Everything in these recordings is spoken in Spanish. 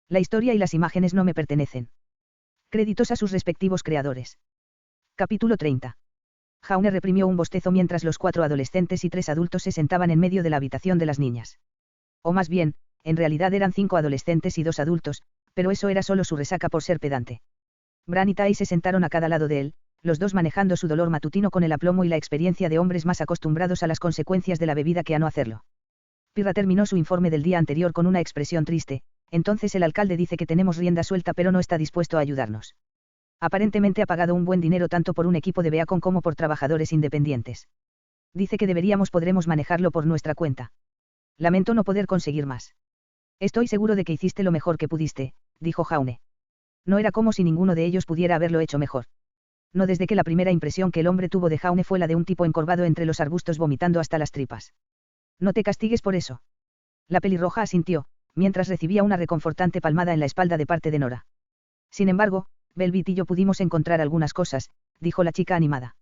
La historia y las imágenes no me pertenecen. Créditos a sus respectivos creadores. Capítulo 30. Jaume reprimió un bostezo mientras los 4 adolescentes y 3 adultos se sentaban en medio de la habitación de las niñas. O más bien, en realidad eran 5 adolescentes y 2 adultos, pero eso era solo su resaca por ser pedante. Bran y Tai se sentaron a cada lado de él, los dos manejando su dolor matutino con el aplomo y la experiencia de hombres más acostumbrados a las consecuencias de la bebida que a no hacerlo. Pirra terminó su informe del día anterior con una expresión triste. Entonces el alcalde dice que tenemos rienda suelta pero no está dispuesto a ayudarnos. Aparentemente ha pagado un buen dinero tanto por un equipo de Beacon como por trabajadores independientes. Dice que podremos manejarlo por nuestra cuenta. Lamento no poder conseguir más. Estoy seguro de que hiciste lo mejor que pudiste, dijo Jaume. No era como si ninguno de ellos pudiera haberlo hecho mejor. No desde que la primera impresión que el hombre tuvo de Jaume fue la de un tipo encorvado entre los arbustos vomitando hasta las tripas. No te castigues por eso. La pelirroja asintió, mientras recibía una reconfortante palmada en la espalda de parte de Nora. Sin embargo, Velvet y yo pudimos encontrar algunas cosas, dijo la chica animada.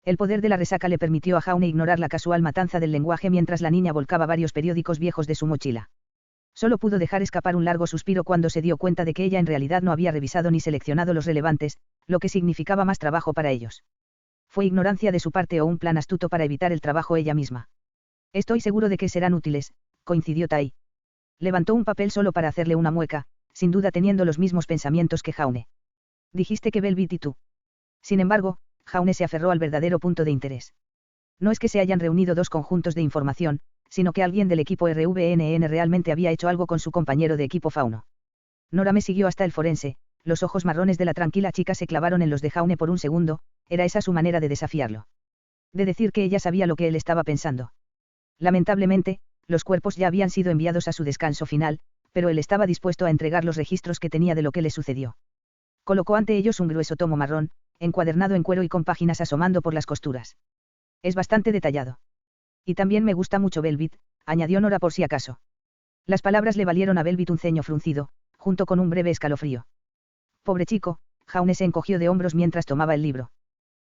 El poder de la resaca le permitió a Jaume ignorar la casual matanza del lenguaje mientras la niña volcaba varios periódicos viejos de su mochila. Solo pudo dejar escapar un largo suspiro cuando se dio cuenta de que ella en realidad no había revisado ni seleccionado los relevantes, lo que significaba más trabajo para ellos. Fue ignorancia de su parte o un plan astuto para evitar el trabajo ella misma. Estoy seguro de que serán útiles, coincidió Tai. Levantó un papel solo para hacerle una mueca, sin duda teniendo los mismos pensamientos que Jaume. Dijiste que Velvet y tú. Sin embargo, Jaume se aferró al verdadero punto de interés. No es que se hayan reunido 2 conjuntos de información, sino que alguien del equipo RVNN realmente había hecho algo con su compañero de equipo Fauno. Nora me siguió hasta el forense, los ojos marrones de la tranquila chica se clavaron en los de Jaume por un segundo, era esa su manera de desafiarlo. De decir que ella sabía lo que él estaba pensando. Lamentablemente, los cuerpos ya habían sido enviados a su descanso final, pero él estaba dispuesto a entregar los registros que tenía de lo que le sucedió. Colocó ante ellos un grueso tomo marrón, encuadernado en cuero y con páginas asomando por las costuras. Es bastante detallado. Y también me gusta mucho Velvet, añadió Nora por si acaso. Las palabras le valieron a Velvet un ceño fruncido, junto con un breve escalofrío. Pobre chico, Jaume se encogió de hombros mientras tomaba el libro.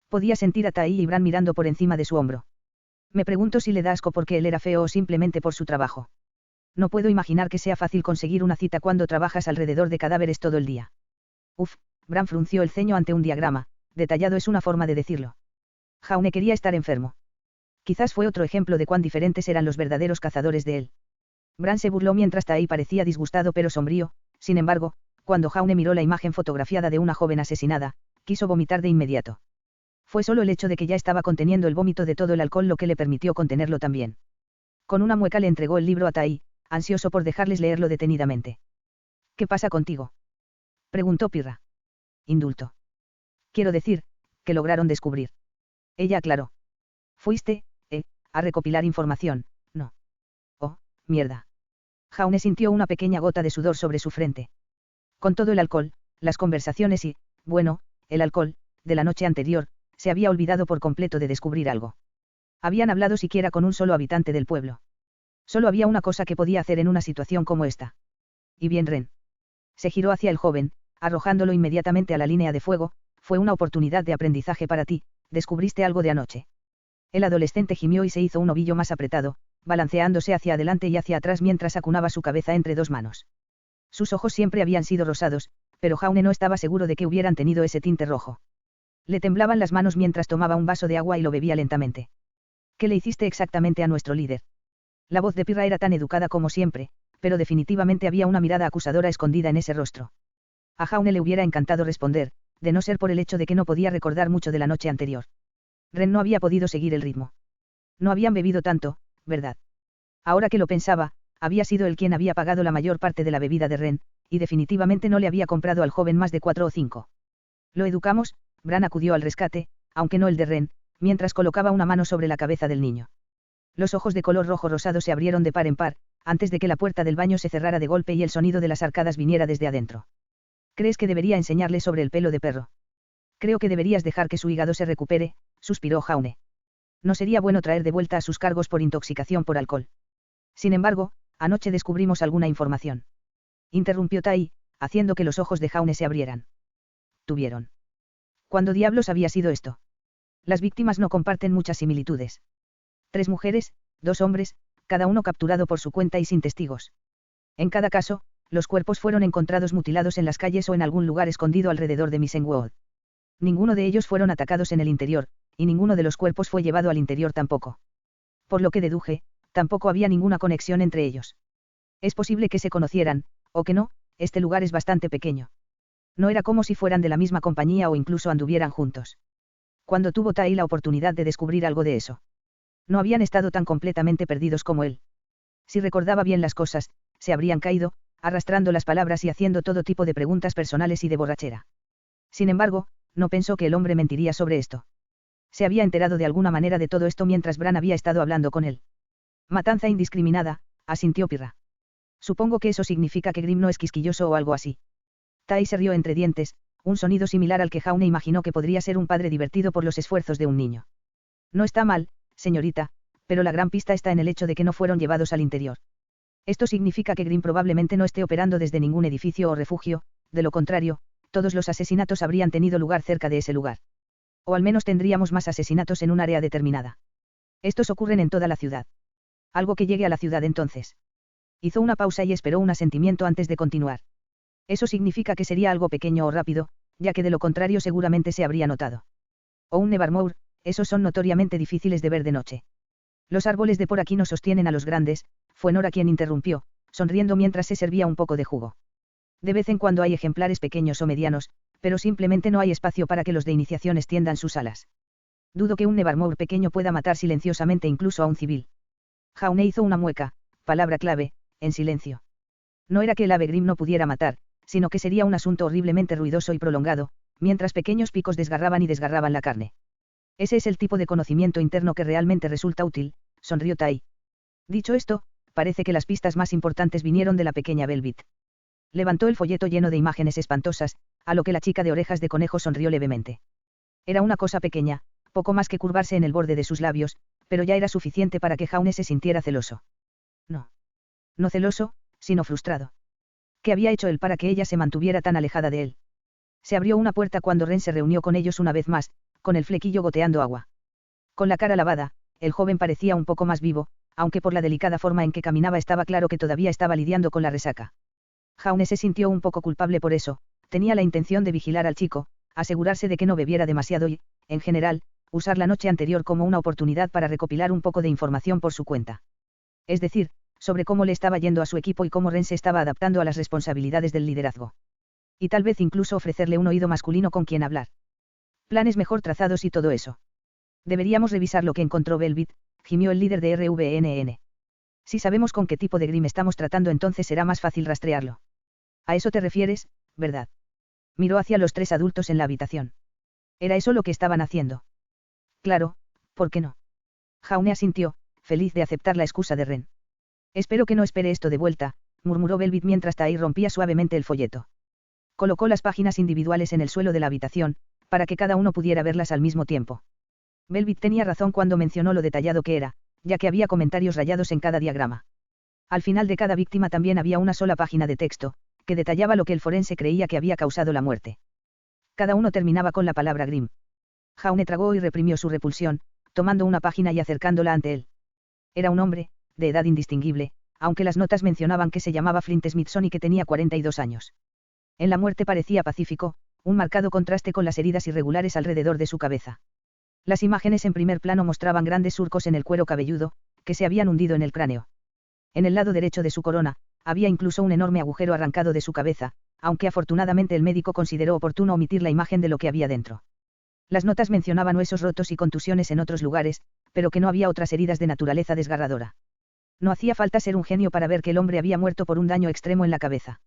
Podía sentir a Tai y Bran mirando por encima de su hombro. Me pregunto si le da asco porque él era feo o simplemente por su trabajo. No puedo imaginar que sea fácil conseguir una cita cuando trabajas alrededor de cadáveres todo el día. Uf, Bran frunció el ceño ante un diagrama, detallado es una forma de decirlo. Jaume quería estar enfermo. Quizás fue otro ejemplo de cuán diferentes eran los verdaderos cazadores de él. Bran se burló mientras Tai parecía disgustado pero sombrío, sin embargo, cuando Jaume miró la imagen fotografiada de una joven asesinada, quiso vomitar de inmediato. Fue solo el hecho de que ya estaba conteniendo el vómito de todo el alcohol lo que le permitió contenerlo también. Con una mueca le entregó el libro a Tai, ansioso por dejarles leerlo detenidamente. ¿Qué pasa contigo?, preguntó Pirra. Indulto. Quiero decir, que lograron descubrir. Ella aclaró. Fuiste, a recopilar información, no. Oh, mierda. Jaume sintió una pequeña gota de sudor sobre su frente. Con todo el alcohol, las conversaciones y, bueno, el alcohol, de la noche anterior, se había olvidado por completo de descubrir algo. Habían hablado siquiera con un solo habitante del pueblo. Solo había una cosa que podía hacer en una situación como esta. Y bien Ren. Se giró hacia el joven, arrojándolo inmediatamente a la línea de fuego, fue una oportunidad de aprendizaje para ti, descubriste algo de anoche. El adolescente gimió y se hizo un ovillo más apretado, balanceándose hacia adelante y hacia atrás mientras acunaba su cabeza entre 2 manos. Sus ojos siempre habían sido rosados, pero Jaume no estaba seguro de que hubieran tenido ese tinte rojo. Le temblaban las manos mientras tomaba un vaso de agua y lo bebía lentamente. ¿Qué le hiciste exactamente a nuestro líder? La voz de Pirra era tan educada como siempre, pero definitivamente había una mirada acusadora escondida en ese rostro. A Jaume le hubiera encantado responder, de no ser por el hecho de que no podía recordar mucho de la noche anterior. Ren no había podido seguir el ritmo. No habían bebido tanto, ¿verdad? Ahora que lo pensaba, había sido él quien había pagado la mayor parte de la bebida de Ren, y definitivamente no le había comprado al joven más de 4 o 5. Lo educamos, Bran acudió al rescate, aunque no el de Ren, mientras colocaba una mano sobre la cabeza del niño. Los ojos de color rojo rosado se abrieron de par en par, antes de que la puerta del baño se cerrara de golpe y el sonido de las arcadas viniera desde adentro. ¿Crees que debería enseñarle sobre el pelo de perro? Creo que deberías dejar que su hígado se recupere, suspiró Jaume. No sería bueno traer de vuelta a sus cargos por intoxicación por alcohol. Sin embargo, anoche descubrimos alguna información. Interrumpió Tai, haciendo que los ojos de Jaume se abrieran. ¿Tuvieron? ¿Cuándo diablos había sido esto? Las víctimas no comparten muchas similitudes. 3 mujeres, 2 hombres, cada uno capturado por su cuenta y sin testigos. En cada caso, Los cuerpos fueron encontrados mutilados en las calles o en algún lugar escondido alrededor de Missenwood. Ninguno de ellos fueron atacados en el interior, y ninguno de los cuerpos fue llevado al interior tampoco. Por lo que deduje, tampoco había ninguna conexión entre ellos. Es posible que se conocieran, o que no, este lugar es bastante pequeño. No era como si fueran de la misma compañía o incluso anduvieran juntos. Cuando tuvo Tai la oportunidad de descubrir algo de eso. No habían estado tan completamente perdidos como él. Si recordaba bien las cosas, se habrían caído, arrastrando las palabras y haciendo todo tipo de preguntas personales y de borrachera. Sin embargo, no pensó que el hombre mentiría sobre esto. Se había enterado de alguna manera de todo esto mientras Bran había estado hablando con él. Matanza indiscriminada, asintió Pirra. Supongo que eso significa que Grimm no es quisquilloso o algo así. Tai se rió entre dientes, un sonido similar al que Jaune imaginó que podría ser un padre divertido por los esfuerzos de un niño. No está mal, señorita, pero la gran pista está en el hecho de que no fueron llevados al interior. Esto significa que Grimm probablemente no esté operando desde ningún edificio o refugio, de lo contrario, todos los asesinatos habrían tenido lugar cerca de ese lugar. O al menos tendríamos más asesinatos en un área determinada. Estos ocurren en toda la ciudad. Algo que llegue a la ciudad entonces. Hizo una pausa y esperó un asentimiento antes de continuar. Eso significa que sería algo pequeño o rápido, ya que de lo contrario seguramente se habría notado. O un Nevermore, esos son notoriamente difíciles de ver de noche. Los árboles de por aquí no sostienen a los grandes, fue Nora quien interrumpió, sonriendo mientras se servía un poco de jugo. De vez en cuando hay ejemplares pequeños o medianos, pero simplemente no hay espacio para que los de iniciación extiendan sus alas. Dudo que un Nevermore pequeño pueda matar silenciosamente incluso a un civil. Jaune hizo una mueca, palabra clave, en silencio. No era que el ave Grimm no pudiera matar, sino que sería un asunto horriblemente ruidoso y prolongado, mientras pequeños picos desgarraban y desgarraban la carne. Ese es el tipo de conocimiento interno que realmente resulta útil, sonrió Tai. Dicho esto, parece que las pistas más importantes vinieron de la pequeña Velvet. Levantó el folleto lleno de imágenes espantosas, a lo que la chica de orejas de conejo sonrió levemente. Era una cosa pequeña, poco más que curvarse en el borde de sus labios, pero ya era suficiente para que Jaune se sintiera celoso. No. No celoso, sino frustrado. ¿Qué había hecho él para que ella se mantuviera tan alejada de él? Se abrió una puerta cuando Ren se reunió con ellos una vez más, con el flequillo goteando agua. Con la cara lavada, el joven parecía un poco más vivo, aunque por la delicada forma en que caminaba estaba claro que todavía estaba lidiando con la resaca. Jaune se sintió un poco culpable por eso, tenía la intención de vigilar al chico, asegurarse de que no bebiera demasiado y, en general, usar la noche anterior como una oportunidad para recopilar un poco de información por su cuenta. Es decir, sobre cómo le estaba yendo a su equipo y cómo Ren se estaba adaptando a las responsabilidades del liderazgo. Y tal vez incluso ofrecerle un oído masculino con quien hablar. Planes mejor trazados y todo eso. Deberíamos revisar lo que encontró Velvet, gimió el líder de RVNN. Si sabemos con qué tipo de Grimm estamos tratando, entonces será más fácil rastrearlo. A eso te refieres, ¿verdad? Miró hacia los tres adultos en la habitación. ¿Era eso lo que estaban haciendo? Claro, ¿por qué no? Jaune asintió, feliz de aceptar la excusa de Ren. Espero que no espere esto de vuelta, murmuró Velvet mientras Tai rompía suavemente el folleto. Colocó las páginas individuales en el suelo de la habitación, para que cada uno pudiera verlas al mismo tiempo. Velvet tenía razón cuando mencionó lo detallado que era, ya que había comentarios rayados en cada diagrama. Al final de cada víctima también había una sola página de texto, que detallaba lo que el forense creía que había causado la muerte. Cada uno terminaba con la palabra Grimm. Jaune tragó y reprimió su repulsión, tomando una página y acercándola ante él. Era un hombre, de edad indistinguible, aunque las notas mencionaban que se llamaba Flint Smithson y que tenía 42 años. En la muerte parecía pacífico, un marcado contraste con las heridas irregulares alrededor de su cabeza. Las imágenes en primer plano mostraban grandes surcos en el cuero cabelludo, que se habían hundido en el cráneo. En el lado derecho de su corona, había incluso un enorme agujero arrancado de su cabeza, aunque afortunadamente el médico consideró oportuno omitir la imagen de lo que había dentro. Las notas mencionaban huesos rotos y contusiones en otros lugares, pero que no había otras heridas de naturaleza desgarradora. No hacía falta ser un genio para ver que el hombre había muerto por un daño extremo en la cabeza.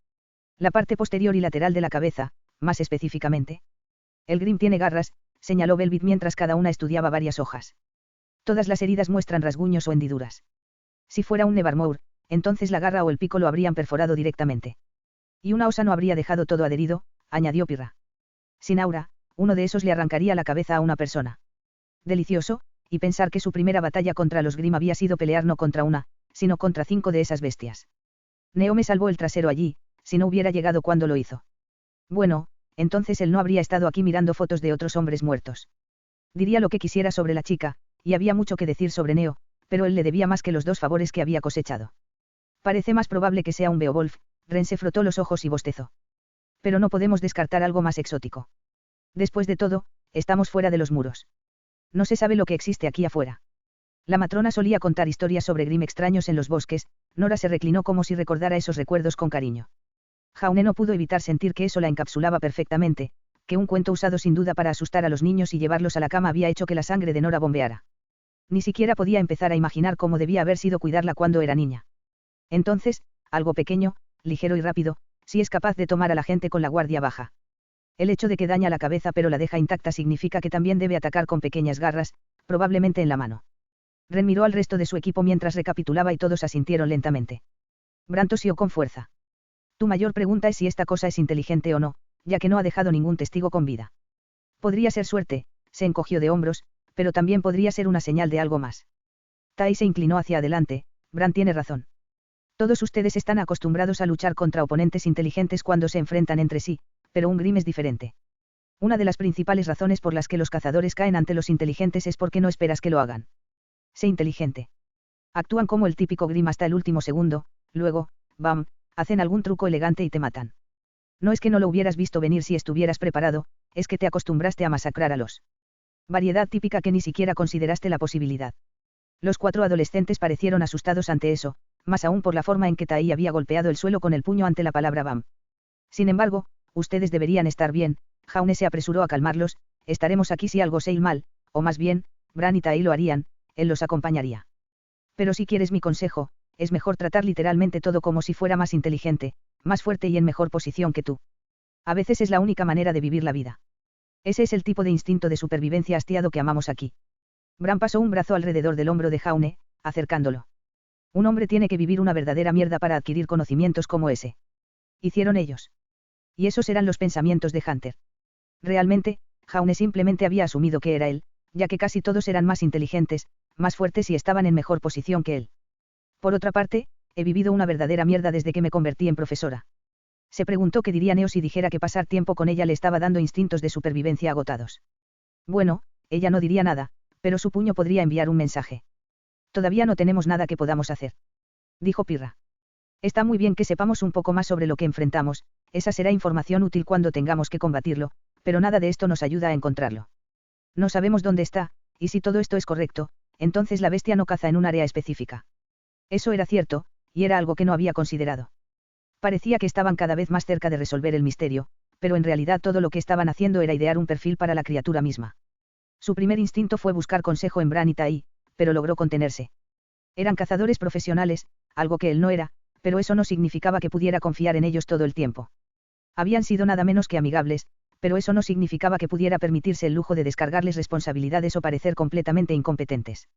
La parte posterior y lateral de la cabeza, más específicamente. El Grimm tiene garras, señaló Velvet mientras cada una estudiaba varias hojas. Todas las heridas muestran rasguños o hendiduras. Si fuera un Nevermore, entonces la garra o el pico lo habrían perforado directamente. Y una osa no habría dejado todo adherido, añadió Pirra. Sin aura, uno de esos le arrancaría la cabeza a una persona. Delicioso, y pensar que su primera batalla contra los Grimm había sido pelear no contra una, sino contra 5 de esas bestias. Neo me salvó el trasero allí, si no hubiera llegado cuando lo hizo. Bueno, entonces él no habría estado aquí mirando fotos de otros hombres muertos. Diría lo que quisiera sobre la chica, y había mucho que decir sobre Neo, pero él le debía más que los 2 favores que había cosechado. Parece más probable que sea un Beowulf, Ren se frotó los ojos y bostezó. Pero no podemos descartar algo más exótico. Después de todo, estamos fuera de los muros. No se sabe lo que existe aquí afuera. La matrona solía contar historias sobre Grimm extraños en los bosques. Nora se reclinó como si recordara esos recuerdos con cariño. Jaume no pudo evitar sentir que eso la encapsulaba perfectamente, que un cuento usado sin duda para asustar a los niños y llevarlos a la cama había hecho que la sangre de Nora bombeara. Ni siquiera podía empezar a imaginar cómo debía haber sido cuidarla cuando era niña. Entonces, algo pequeño, ligero y rápido, si es capaz de tomar a la gente con la guardia baja. El hecho de que daña la cabeza pero la deja intacta significa que también debe atacar con pequeñas garras, probablemente en la mano. Ren miró al resto de su equipo mientras recapitulaba y todos asintieron lentamente. Bran tosió con fuerza. Tu mayor pregunta es si esta cosa es inteligente o no, ya que no ha dejado ningún testigo con vida. Podría ser suerte, se encogió de hombros, pero también podría ser una señal de algo más. Tai se inclinó hacia adelante. Bran tiene razón. Todos ustedes están acostumbrados a luchar contra oponentes inteligentes cuando se enfrentan entre sí, pero un Grimm es diferente. Una de las principales razones por las que los cazadores caen ante los inteligentes es porque no esperas que lo hagan. Sé inteligente. Actúan como el típico Grimm hasta el último segundo, luego, bam, hacen algún truco elegante y te matan. No es que no lo hubieras visto venir si estuvieras preparado, es que te acostumbraste a masacrar a los. Variedad típica que ni siquiera consideraste la posibilidad. Los 4 adolescentes parecieron asustados ante eso, más aún por la forma en que Tai había golpeado el suelo con el puño ante la palabra bam. Sin embargo, ustedes deberían estar bien. Jaume se apresuró a calmarlos. Estaremos aquí si algo se ir mal, o más bien, Bran y Tai lo harían, él los acompañaría. Pero si quieres mi consejo, es mejor tratar literalmente todo como si fuera más inteligente, más fuerte y en mejor posición que tú. A veces es la única manera de vivir la vida. Ese es el tipo de instinto de supervivencia hastiado que amamos aquí. Bran pasó un brazo alrededor del hombro de Jaume, acercándolo. Un hombre tiene que vivir una verdadera mierda para adquirir conocimientos como ese. Hicieron ellos. Y esos eran los pensamientos de Hunter. Realmente, Jaume simplemente había asumido que era él, ya que casi todos eran más inteligentes, más fuertes y estaban en mejor posición que él. Por otra parte, he vivido una verdadera mierda desde que me convertí en profesora. Se preguntó qué diría Neo si dijera que pasar tiempo con ella le estaba dando instintos de supervivencia agotados. Bueno, ella no diría nada, pero su puño podría enviar un mensaje. Todavía no tenemos nada que podamos hacer. Dijo Pirra. Está muy bien que sepamos un poco más sobre lo que enfrentamos, esa será información útil cuando tengamos que combatirlo, pero nada de esto nos ayuda a encontrarlo. No sabemos dónde está, y si todo esto es correcto, entonces la bestia no caza en un área específica. Eso era cierto, y era algo que no había considerado. Parecía que estaban cada vez más cerca de resolver el misterio, pero en realidad todo lo que estaban haciendo era idear un perfil para la criatura misma. Su primer instinto fue buscar consejo en Bran y Tai, pero logró contenerse. Eran cazadores profesionales, algo que él no era, pero eso no significaba que pudiera confiar en ellos todo el tiempo. Habían sido nada menos que amigables, pero eso no significaba que pudiera permitirse el lujo de descargarles responsabilidades o parecer completamente incompetentes.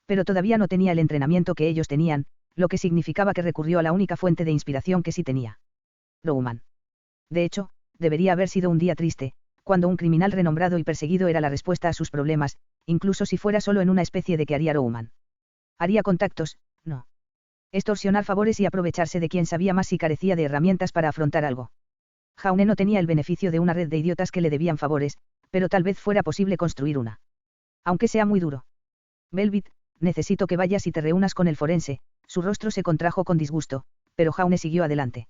Pero todavía no tenía el entrenamiento que ellos tenían, lo que significaba que recurrió a la única fuente de inspiración que sí tenía. Rowan. De hecho, debería haber sido un día triste, cuando un criminal renombrado y perseguido era la respuesta a sus problemas, incluso si fuera solo en una especie de que haría Rowan. Haría contactos, no. Extorsionar favores y aprovecharse de quien sabía más si carecía de herramientas para afrontar algo. Jaume no tenía el beneficio de una red de idiotas que le debían favores, pero tal vez fuera posible construir una. Aunque sea muy duro. Velvet, necesito que vayas y te reúnas con el forense. Su rostro se contrajo con disgusto, pero Jaume siguió adelante.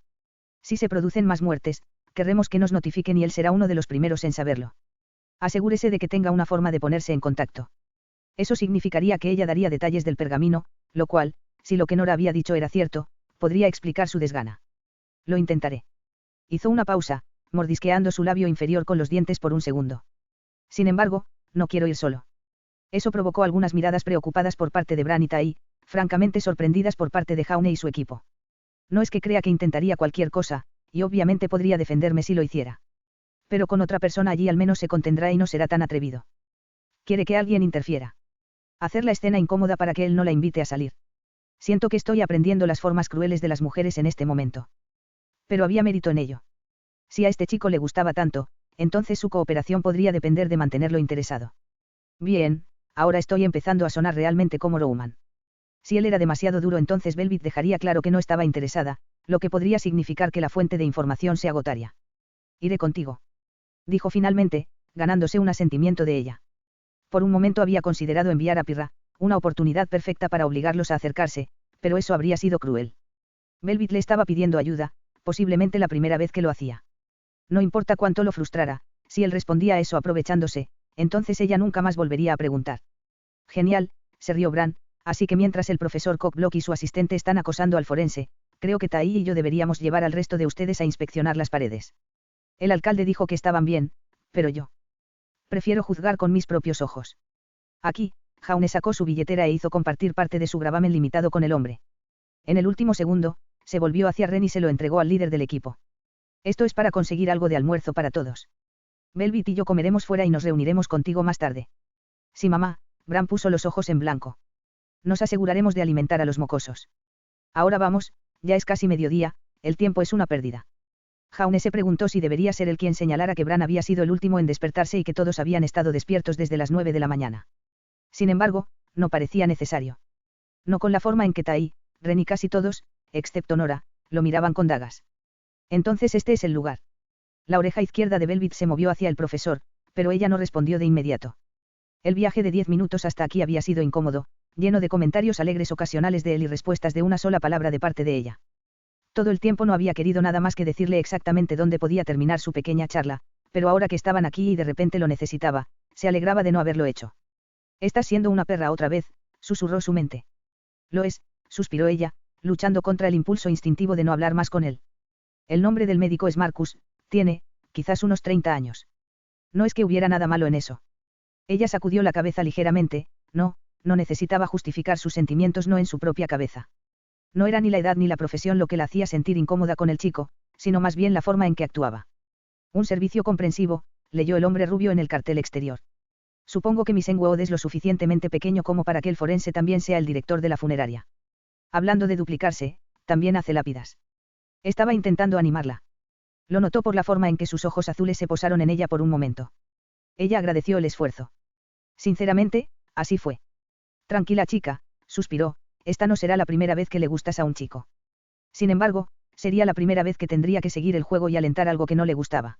Si se producen más muertes, querremos que nos notifiquen y él será uno de los primeros en saberlo. Asegúrese de que tenga una forma de ponerse en contacto. Eso significaría que ella daría detalles del pergamino, lo cual, si lo que Nora había dicho era cierto, podría explicar su desgana. Lo intentaré. Hizo una pausa, mordisqueando su labio inferior con los dientes por un segundo. Sin embargo, no quiero ir solo. Eso provocó algunas miradas preocupadas por parte de Bran y Tai, francamente sorprendidas por parte de Jaume y su equipo. No es que crea que intentaría cualquier cosa, y obviamente podría defenderme si lo hiciera. Pero con otra persona allí al menos se contendrá y no será tan atrevido. Quiere que alguien interfiera. Hacer la escena incómoda para que él no la invite a salir. Siento que estoy aprendiendo las formas crueles de las mujeres en este momento. Pero había mérito en ello. Si a este chico le gustaba tanto, entonces su cooperación podría depender de mantenerlo interesado. Bien, ahora estoy empezando a sonar realmente como Rowan. Si él era demasiado duro, entonces Velvet dejaría claro que no estaba interesada, lo que podría significar que la fuente de información se agotaría. Iré contigo. Dijo finalmente, ganándose un asentimiento de ella. Por un momento había considerado enviar a Pirra, una oportunidad perfecta para obligarlos a acercarse, pero eso habría sido cruel. Velvet le estaba pidiendo ayuda, posiblemente la primera vez que lo hacía. No importa cuánto lo frustrara, si él respondía a eso aprovechándose, entonces ella nunca más volvería a preguntar. Genial, se rió Bran, así que mientras el profesor Cockblock y su asistente están acosando al forense, creo que Tai y yo deberíamos llevar al resto de ustedes a inspeccionar las paredes. El alcalde dijo que estaban bien, pero yo prefiero juzgar con mis propios ojos. Aquí, Jaune sacó su billetera e hizo compartir parte de su gravamen limitado con el hombre. En el último segundo, se volvió hacia Ren y se lo entregó al líder del equipo. Esto es para conseguir algo de almuerzo para todos. Velvet y yo comeremos fuera y nos reuniremos contigo más tarde. Sí, mamá. Bran puso los ojos en blanco. Nos aseguraremos de alimentar a los mocosos. Ahora vamos, ya es casi mediodía, el tiempo es una pérdida. Jaune se preguntó si debería ser él quien señalara que Bran había sido el último en despertarse y que todos habían estado despiertos desde las 9 de la mañana. Sin embargo, no parecía necesario. No con la forma en que Tai, Ren y casi todos, excepto Nora, lo miraban con dagas. Entonces este es el lugar. La oreja izquierda de Velvet se movió hacia el profesor, pero ella no respondió de inmediato. El viaje de 10 minutos hasta aquí había sido incómodo, lleno de comentarios alegres ocasionales de él y respuestas de una sola palabra de parte de ella. Todo el tiempo no había querido nada más que decirle exactamente dónde podía terminar su pequeña charla, pero ahora que estaban aquí y de repente lo necesitaba, se alegraba de no haberlo hecho. «Estás siendo una perra otra vez», susurró su mente. «Lo es», suspiró ella, luchando contra el impulso instintivo de no hablar más con él. El nombre del médico es Marcus, tiene, quizás unos 30 años. No es que hubiera nada malo en eso. Ella sacudió la cabeza ligeramente, no necesitaba justificar sus sentimientos no en su propia cabeza. No era ni la edad ni la profesión lo que la hacía sentir incómoda con el chico, sino más bien la forma en que actuaba. Un servicio comprensivo, leyó el hombre rubio en el cartel exterior. Supongo que mi Senguod es lo suficientemente pequeño como para que el forense también sea el director de la funeraria. Hablando de duplicarse, también hace lápidas. Estaba intentando animarla. Lo notó por la forma en que sus ojos azules se posaron en ella por un momento. Ella agradeció el esfuerzo. Sinceramente, así fue. Tranquila chica, suspiró, esta no será la primera vez que le gustas a un chico. Sin embargo, sería la primera vez que tendría que seguir el juego y alentar algo que no le gustaba.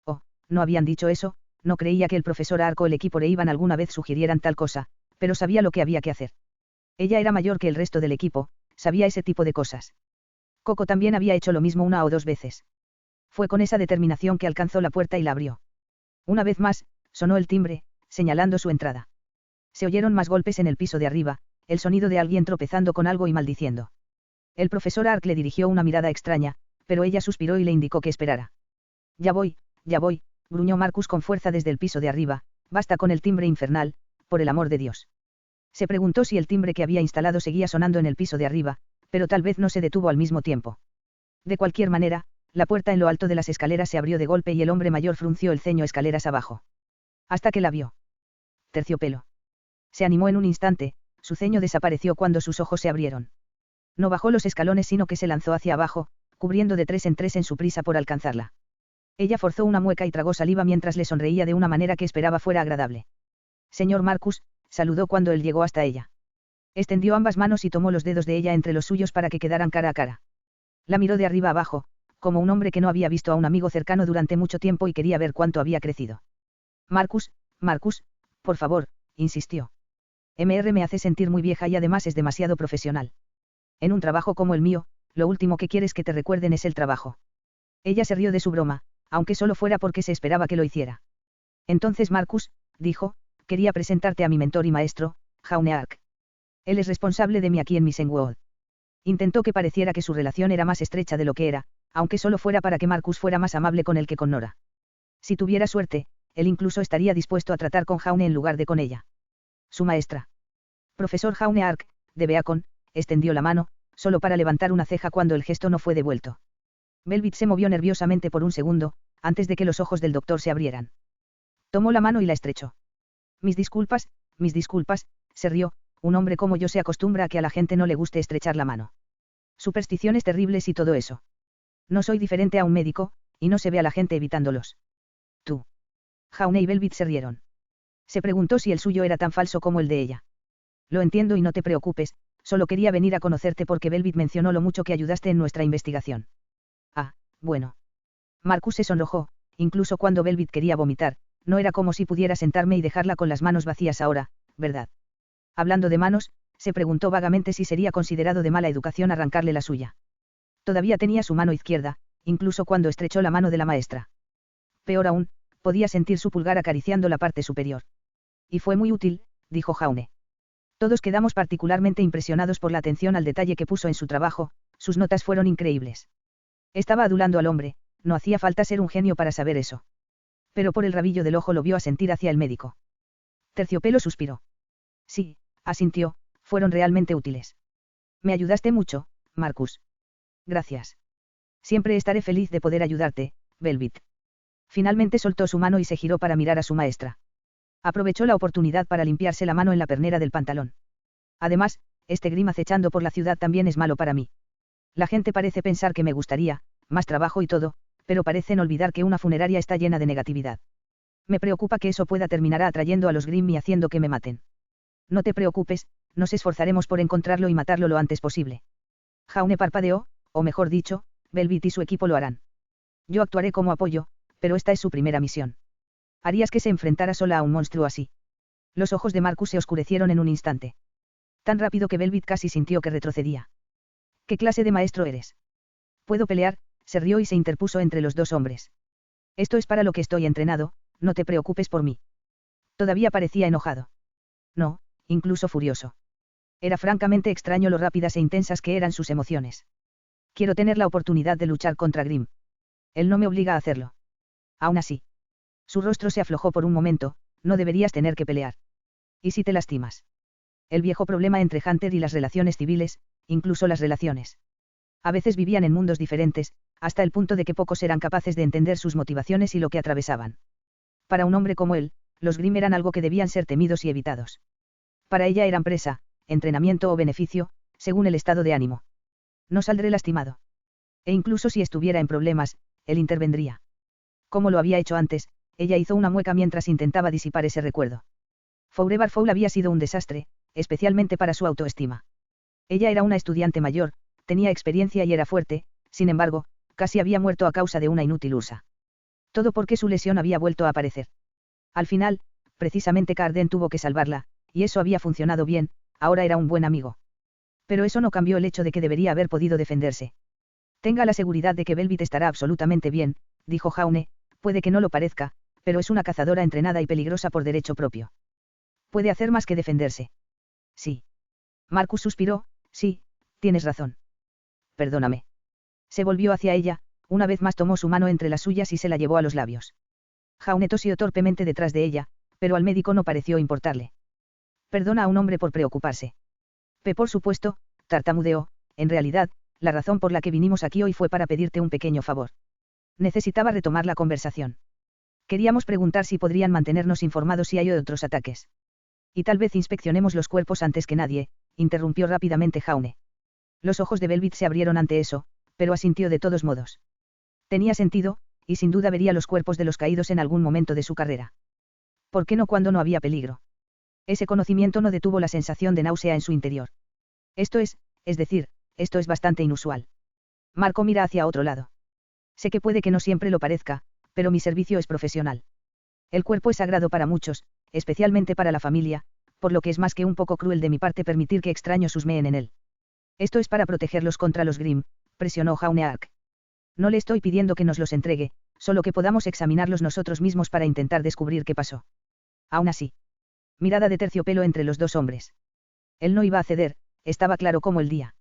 Oh, no habían dicho eso, no creía que el profesor Arco o el equipo Reivan alguna vez sugirieran tal cosa, pero sabía lo que había que hacer. Ella era mayor que el resto del equipo, sabía ese tipo de cosas. Coco también había hecho lo mismo una o dos veces. Fue con esa determinación que alcanzó la puerta y la abrió. Una vez más, sonó el timbre, señalando su entrada. Se oyeron más golpes en el piso de arriba, el sonido de alguien tropezando con algo y maldiciendo. El profesor Ark le dirigió una mirada extraña, pero ella suspiró y le indicó que esperara. Ya voy, gruñó Marcus con fuerza desde el piso de arriba, basta con el timbre infernal, por el amor de Dios. Se preguntó si el timbre que había instalado seguía sonando en el piso de arriba, pero tal vez no se detuvo al mismo tiempo. De cualquier manera, la puerta en lo alto de las escaleras se abrió de golpe y el hombre mayor frunció el ceño escaleras abajo. Hasta que la vio. Terciopelo. Se animó en un instante, su ceño desapareció cuando sus ojos se abrieron. No bajó los escalones sino que se lanzó hacia abajo, cubriendo de 3 en 3 en su prisa por alcanzarla. Ella forzó una mueca y tragó saliva mientras le sonreía de una manera que esperaba fuera agradable. Señor Marcus, saludó cuando él llegó hasta ella. Extendió ambas manos y tomó los dedos de ella entre los suyos para que quedaran cara a cara. La miró de arriba abajo, como un hombre que no había visto a un amigo cercano durante mucho tiempo y quería ver cuánto había crecido. Marcus, por favor, insistió. MR me hace sentir muy vieja y además es demasiado profesional. En un trabajo como el mío, lo último que quieres que te recuerden es el trabajo. Ella se rió de su broma, aunque solo fuera porque se esperaba que lo hiciera. Entonces Marcus, dijo, quería presentarte a mi mentor y maestro, Jaune Ark. Él es responsable de mí aquí en Missenwood. Intentó que pareciera que su relación era más estrecha de lo que era, aunque solo fuera para que Marcus fuera más amable con él que con Nora. Si tuviera suerte, él incluso estaría dispuesto a tratar con Jaune en lugar de con ella. Su maestra. Profesor Jaune Ark, de Beacon, extendió la mano, solo para levantar una ceja cuando el gesto no fue devuelto. Velvet se movió nerviosamente por un segundo, antes de que los ojos del doctor se abrieran. Tomó la mano y la estrechó. Mis disculpas, se rió, un hombre como yo se acostumbra a que a la gente no le guste estrechar la mano. Supersticiones terribles y todo eso. No soy diferente a un médico, y no se ve a la gente evitándolos. Tú. Jaune y Velvet se rieron. Se preguntó si el suyo era tan falso como el de ella. Lo entiendo y no te preocupes, solo quería venir a conocerte porque Velvet mencionó lo mucho que ayudaste en nuestra investigación. Ah, bueno. Marcus se sonrojó, incluso cuando Velvet quería vomitar, no era como si pudiera sentarme y dejarla con las manos vacías ahora, ¿verdad? Hablando de manos, se preguntó vagamente si sería considerado de mala educación arrancarle la suya. Todavía tenía su mano izquierda, incluso cuando estrechó la mano de la maestra. Peor aún, podía sentir su pulgar acariciando la parte superior. Y fue muy útil, dijo Jaune. Todos quedamos particularmente impresionados por la atención al detalle que puso en su trabajo, sus notas fueron increíbles. Estaba adulando al hombre, no hacía falta ser un genio para saber eso. Pero por el rabillo del ojo lo vio asentir hacia el médico. Terciopelo suspiró. Sí, asintió, fueron realmente útiles. Me ayudaste mucho, Marcus. Gracias. Siempre estaré feliz de poder ayudarte, Velvet. Finalmente soltó su mano y se giró para mirar a su maestra. Aprovechó la oportunidad para limpiarse la mano en la pernera del pantalón. Además, este Grimm acechando por la ciudad también es malo para mí. La gente parece pensar que me gustaría, más trabajo y todo, pero parecen olvidar que una funeraria está llena de negatividad. Me preocupa que eso pueda terminar atrayendo a los Grimm y haciendo que me maten. No te preocupes, nos esforzaremos por encontrarlo y matarlo lo antes posible. Jaune parpadeó, o mejor dicho, Velvet y su equipo lo harán. Yo actuaré como apoyo, pero esta es su primera misión. Harías que se enfrentara sola a un monstruo así. Los ojos de Marcus se oscurecieron en un instante. Tan rápido que Velvet casi sintió que retrocedía. ¿Qué clase de maestro eres? Puedo pelear, se rió y se interpuso entre los dos hombres. Esto es para lo que estoy entrenado, no te preocupes por mí. Todavía parecía enojado. No, incluso furioso. Era francamente extraño lo rápidas e intensas que eran sus emociones. Quiero tener la oportunidad de luchar contra Grimm. Él no me obliga a hacerlo. Aún así. Su rostro se aflojó por un momento, no deberías tener que pelear. ¿Y si te lastimas? El viejo problema entre Hunter y las relaciones civiles, incluso las relaciones. A veces vivían en mundos diferentes, hasta el punto de que pocos eran capaces de entender sus motivaciones y lo que atravesaban. Para un hombre como él, los Grimm eran algo que debían ser temidos y evitados. Para ella eran presa, entrenamiento o beneficio, según el estado de ánimo. No saldré lastimado. E incluso si estuviera en problemas, él intervendría. Como lo había hecho antes, ella hizo una mueca mientras intentaba disipar ese recuerdo. Forever Foul había sido un desastre, especialmente para su autoestima. Ella era una estudiante mayor, tenía experiencia y era fuerte, sin embargo, casi había muerto a causa de una inútil ursa. Todo porque su lesión había vuelto a aparecer. Al final, precisamente Carden tuvo que salvarla, y eso había funcionado bien, ahora era un buen amigo. Pero eso no cambió el hecho de que debería haber podido defenderse. Tenga la seguridad de que Velvet estará absolutamente bien, dijo Jaune, puede que no lo parezca, pero es una cazadora entrenada y peligrosa por derecho propio. Puede hacer más que defenderse. Sí. Marcus suspiró, sí, tienes razón. Perdóname. Se volvió hacia ella, una vez más tomó su mano entre las suyas y se la llevó a los labios. Jaune tosió torpemente detrás de ella, pero al médico no pareció importarle. Perdona a un hombre por preocuparse. Por supuesto, tartamudeó, en realidad, la razón por la que vinimos aquí hoy fue para pedirte un pequeño favor. Necesitaba retomar la conversación. Queríamos preguntar si podrían mantenernos informados si hay otros ataques. Y tal vez inspeccionemos los cuerpos antes que nadie, interrumpió rápidamente Jaune. Los ojos de Velvet se abrieron ante eso, pero asintió de todos modos. Tenía sentido, y sin duda vería los cuerpos de los caídos en algún momento de su carrera. ¿Por qué no cuando no había peligro? Ese conocimiento no detuvo la sensación de náusea en su interior. Esto es decir, esto es bastante inusual. Marco mira hacia otro lado. Sé que puede que no siempre lo parezca, pero mi servicio es profesional. El cuerpo es sagrado para muchos, especialmente para la familia, por lo que es más que un poco cruel de mi parte permitir que extraños husmeen en él. Esto es para protegerlos contra los Grimm, presionó Jaune a Ark. No le estoy pidiendo que nos los entregue, solo que podamos examinarlos nosotros mismos para intentar descubrir qué pasó. Aún así. Mirada de terciopelo entre los dos hombres. Él no iba a ceder, estaba claro como el día.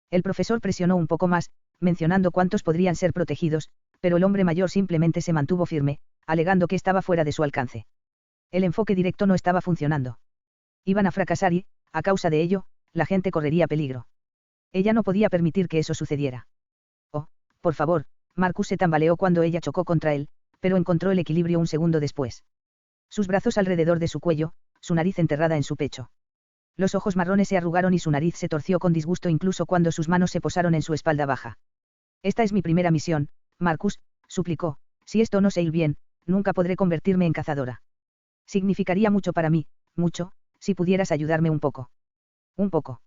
El profesor presionó un poco más, mencionando cuántos podrían ser protegidos, pero el hombre mayor simplemente se mantuvo firme, alegando que estaba fuera de su alcance. El enfoque directo no estaba funcionando. Iban a fracasar y, a causa de ello, la gente correría peligro. Ella no podía permitir que eso sucediera. Oh, por favor, Marcus se tambaleó cuando ella chocó contra él, pero encontró el equilibrio un segundo después. Sus brazos alrededor de su cuello, su nariz enterrada en su pecho. Los ojos marrones se arrugaron y su nariz se torció con disgusto incluso cuando sus manos se posaron en su espalda baja. Esta es mi primera misión, Marcus, suplicó, si esto no se ir bien, nunca podré convertirme en cazadora. Significaría mucho para mí, mucho, si pudieras ayudarme un poco. Un poco.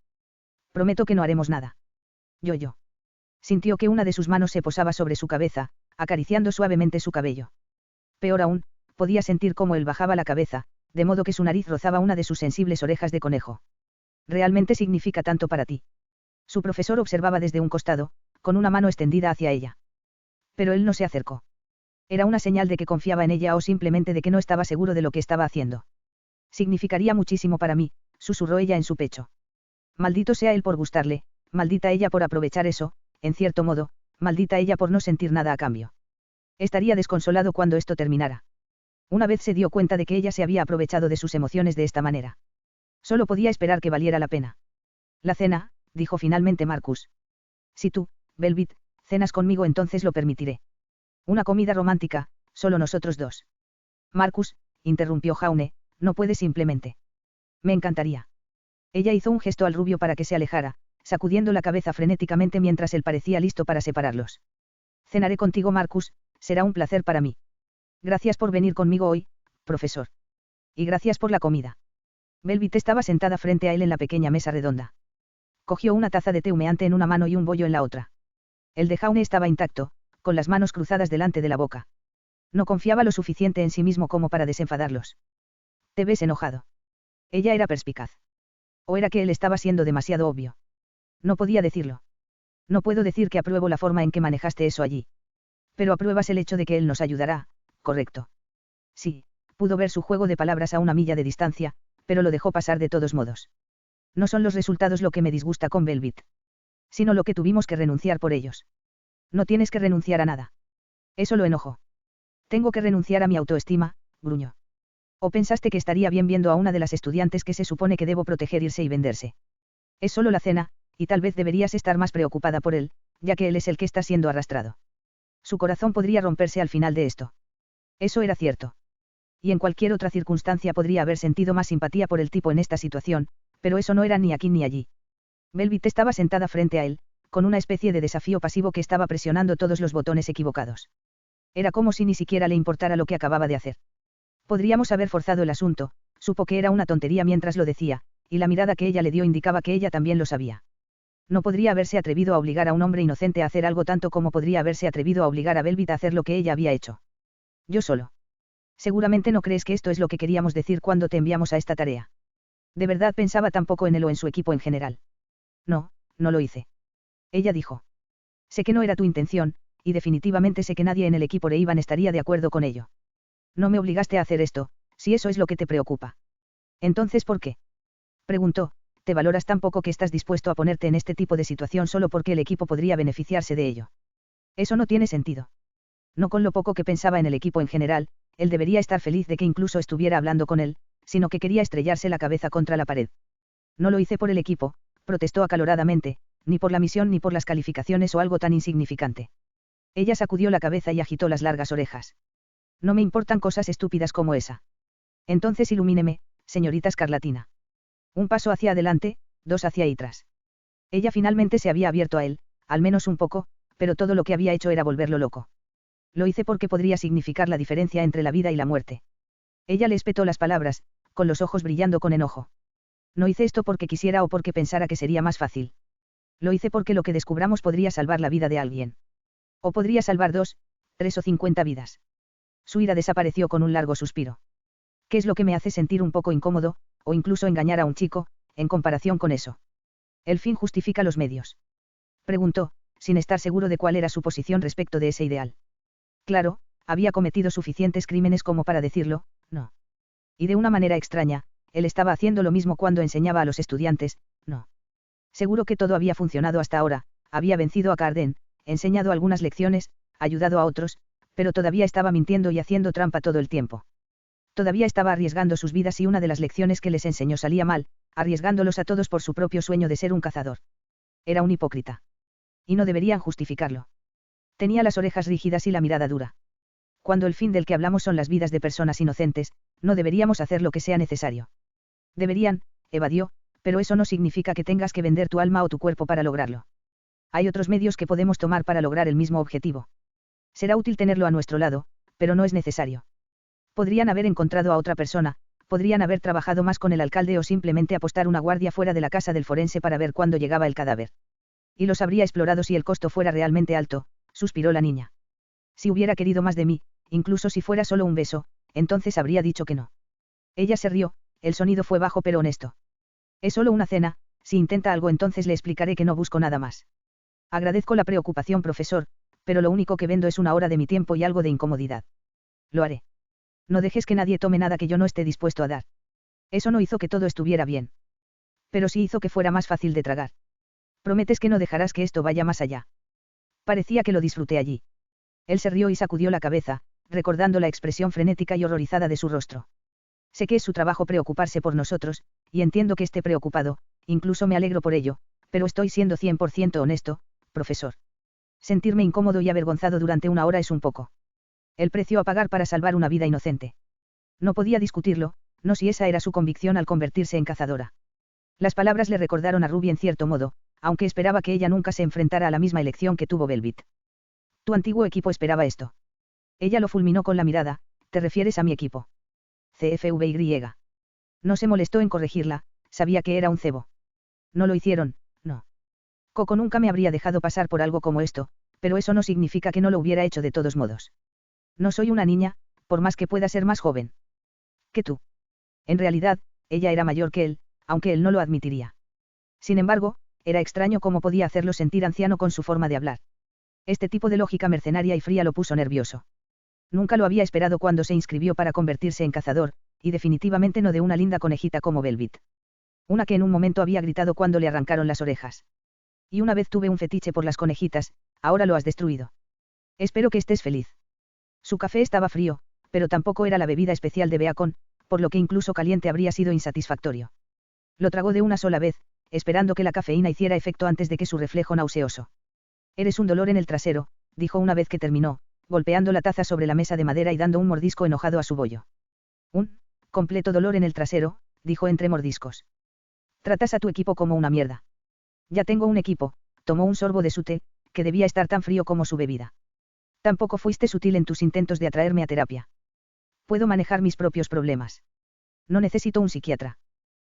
Prometo que no haremos nada. Yo. Sintió que una de sus manos se posaba sobre su cabeza, acariciando suavemente su cabello. Peor aún, podía sentir cómo él bajaba la cabeza, de modo que su nariz rozaba una de sus sensibles orejas de conejo. ¿Realmente significa tanto para ti? Su profesor observaba desde un costado, con una mano extendida hacia ella. Pero él no se acercó. Era una señal de que confiaba en ella o simplemente de que no estaba seguro de lo que estaba haciendo. Significaría muchísimo para mí, susurró ella en su pecho. Maldito sea él por gustarle, maldita ella por aprovechar eso, en cierto modo, maldita ella por no sentir nada a cambio. Estaría desconsolado cuando esto terminara. Una vez se dio cuenta de que ella se había aprovechado de sus emociones de esta manera. Solo podía esperar que valiera la pena. La cena, dijo finalmente Marcus. Si tú, Velvet, cenas conmigo entonces lo permitiré. Una comida romántica, solo nosotros dos. Marcus, interrumpió Jaume, no puede simplemente. Me encantaría. Ella hizo un gesto al rubio para que se alejara, sacudiendo la cabeza frenéticamente mientras él parecía listo para separarlos. Cenaré contigo, Marcus, será un placer para mí. Gracias por venir conmigo hoy, profesor. Y gracias por la comida. Velvet estaba sentada frente a él en la pequeña mesa redonda. Cogió una taza de té humeante en una mano y un bollo en la otra. El de Jaume estaba intacto, con las manos cruzadas delante de la boca. No confiaba lo suficiente en sí mismo como para desenfadarlos. ¿Te ves enojado? Ella era perspicaz. ¿O era que él estaba siendo demasiado obvio? No podía decirlo. No puedo decir que apruebo la forma en que manejaste eso allí. Pero apruebas el hecho de que él nos ayudará, ¿correcto? Sí, pudo ver su juego de palabras a una milla de distancia, pero lo dejó pasar de todos modos. No son los resultados lo que me disgusta con Velvet. Sino lo que tuvimos que renunciar por ellos. No tienes que renunciar a nada. Eso lo enojó. Tengo que renunciar a mi autoestima, gruñó. ¿O pensaste que estaría bien viendo a una de las estudiantes que se supone que debo proteger irse y venderse? Es solo la cena, y tal vez deberías estar más preocupada por él, ya que él es el que está siendo arrastrado. Su corazón podría romperse al final de esto. Eso era cierto. Y en cualquier otra circunstancia podría haber sentido más simpatía por el tipo en esta situación, pero eso no era ni aquí ni allí. Velvet estaba sentada frente a él, con una especie de desafío pasivo que estaba presionando todos los botones equivocados. Era como si ni siquiera le importara lo que acababa de hacer. Podríamos haber forzado el asunto, supo que era una tontería mientras lo decía, y la mirada que ella le dio indicaba que ella también lo sabía. No podría haberse atrevido a obligar a un hombre inocente a hacer algo tanto como podría haberse atrevido a obligar a Velvet a hacer lo que ella había hecho. Yo solo. Seguramente no crees que esto es lo que queríamos decir cuando te enviamos a esta tarea. ¿De verdad pensaba tan poco en él o en su equipo en general? No, no lo hice. Ella dijo. Sé que no era tu intención, y definitivamente sé que nadie en el equipo de Ivan estaría de acuerdo con ello. No me obligaste a hacer esto, si eso es lo que te preocupa. Entonces, ¿por qué? Preguntó, te valoras tan poco que estás dispuesto a ponerte en este tipo de situación solo porque el equipo podría beneficiarse de ello. Eso no tiene sentido. No con lo poco que pensaba en el equipo en general, él debería estar feliz de que incluso estuviera hablando con él, sino que quería estrellarse la cabeza contra la pared. No lo hice por el equipo, protestó acaloradamente, ni por la misión ni por las calificaciones o algo tan insignificante. Ella sacudió la cabeza y agitó las largas orejas. No me importan cosas estúpidas como esa. Entonces ilumíneme, señorita Escarlatina. Un paso hacia adelante, dos hacia atrás. Ella finalmente se había abierto a él, al menos un poco, pero todo lo que había hecho era volverlo loco. Lo hice porque podría significar la diferencia entre la vida y la muerte. Ella le espetó las palabras, con los ojos brillando con enojo. No hice esto porque quisiera o porque pensara que sería más fácil. Lo hice porque lo que descubramos podría salvar la vida de alguien. O podría salvar 2, 3 o 50 vidas. Su ira desapareció con un largo suspiro. ¿Qué es lo que me hace sentir un poco incómodo, o incluso engañar a un chico, en comparación con eso? El fin justifica los medios. Preguntó, sin estar seguro de cuál era su posición respecto de ese ideal. Claro, había cometido suficientes crímenes como para decirlo, no. Y de una manera extraña, él estaba haciendo lo mismo cuando enseñaba a los estudiantes, no. Seguro que todo había funcionado hasta ahora, había vencido a Carden, enseñado algunas lecciones, ayudado a otros, pero todavía estaba mintiendo y haciendo trampa todo el tiempo. Todavía estaba arriesgando sus vidas y una de las lecciones que les enseñó salía mal, arriesgándolos a todos por su propio sueño de ser un cazador. Era un hipócrita. Y no deberían justificarlo. Tenía las orejas rígidas y la mirada dura. Cuando el fin del que hablamos son las vidas de personas inocentes, no deberíamos hacer lo que sea necesario. Deberían, evadió, pero eso no significa que tengas que vender tu alma o tu cuerpo para lograrlo. Hay otros medios que podemos tomar para lograr el mismo objetivo. Será útil tenerlo a nuestro lado, pero no es necesario. Podrían haber encontrado a otra persona, podrían haber trabajado más con el alcalde o simplemente apostar una guardia fuera de la casa del forense para ver cuándo llegaba el cadáver. Y los habría explorado si el costo fuera realmente alto, suspiró la niña. Si hubiera querido más de mí, incluso si fuera solo un beso, entonces habría dicho que no. Ella se rió, el sonido fue bajo pero honesto. Es solo una cena, si intenta algo entonces le explicaré que no busco nada más. Agradezco la preocupación, profesor, pero lo único que vendo es una hora de mi tiempo y algo de incomodidad. Lo haré. No dejes que nadie tome nada que yo no esté dispuesto a dar. Eso no hizo que todo estuviera bien. Pero sí hizo que fuera más fácil de tragar. Prometes que no dejarás que esto vaya más allá. Parecía que lo disfruté allí. Él se rió y sacudió la cabeza, recordando la expresión frenética y horrorizada de su rostro. Sé que es su trabajo preocuparse por nosotros, y entiendo que esté preocupado, incluso me alegro por ello, pero estoy siendo 100% honesto, profesor. Sentirme incómodo y avergonzado durante una hora es un poco. El precio a pagar para salvar una vida inocente. No podía discutirlo, no si esa era su convicción al convertirse en cazadora. Las palabras le recordaron a Ruby en cierto modo, aunque esperaba que ella nunca se enfrentara a la misma elección que tuvo Velvet. Tu antiguo equipo esperaba esto. Ella lo fulminó con la mirada. ¿Te refieres a mi equipo? CFVY. No se molestó en corregirla, sabía que era un cebo. No lo hicieron, no. Coco nunca me habría dejado pasar por algo como esto, pero eso no significa que no lo hubiera hecho de todos modos. No soy una niña, por más que pueda ser más joven que tú. En realidad, ella era mayor que él, aunque él no lo admitiría. Sin embargo, era extraño cómo podía hacerlo sentir anciano con su forma de hablar. Este tipo de lógica mercenaria y fría lo puso nervioso. Nunca lo había esperado cuando se inscribió para convertirse en cazador, y definitivamente no de una linda conejita como Velvet. Una que en un momento había gritado cuando le arrancaron las orejas. Y una vez tuve un fetiche por las conejitas, ahora lo has destruido. Espero que estés feliz. Su café estaba frío, pero tampoco era la bebida especial de Beacon, por lo que incluso caliente habría sido insatisfactorio. Lo tragó de una sola vez, esperando que la cafeína hiciera efecto antes de que su reflejo nauseoso. Eres un dolor en el trasero, dijo una vez que terminó, golpeando la taza sobre la mesa de madera y dando un mordisco enojado a su bollo. Un completo dolor en el trasero, dijo entre mordiscos. Tratas a tu equipo como una mierda. Ya tengo un equipo, tomó un sorbo de su té, que debía estar tan frío como su bebida. Tampoco fuiste sutil en tus intentos de atraerme a terapia. Puedo manejar mis propios problemas. No necesito un psiquiatra.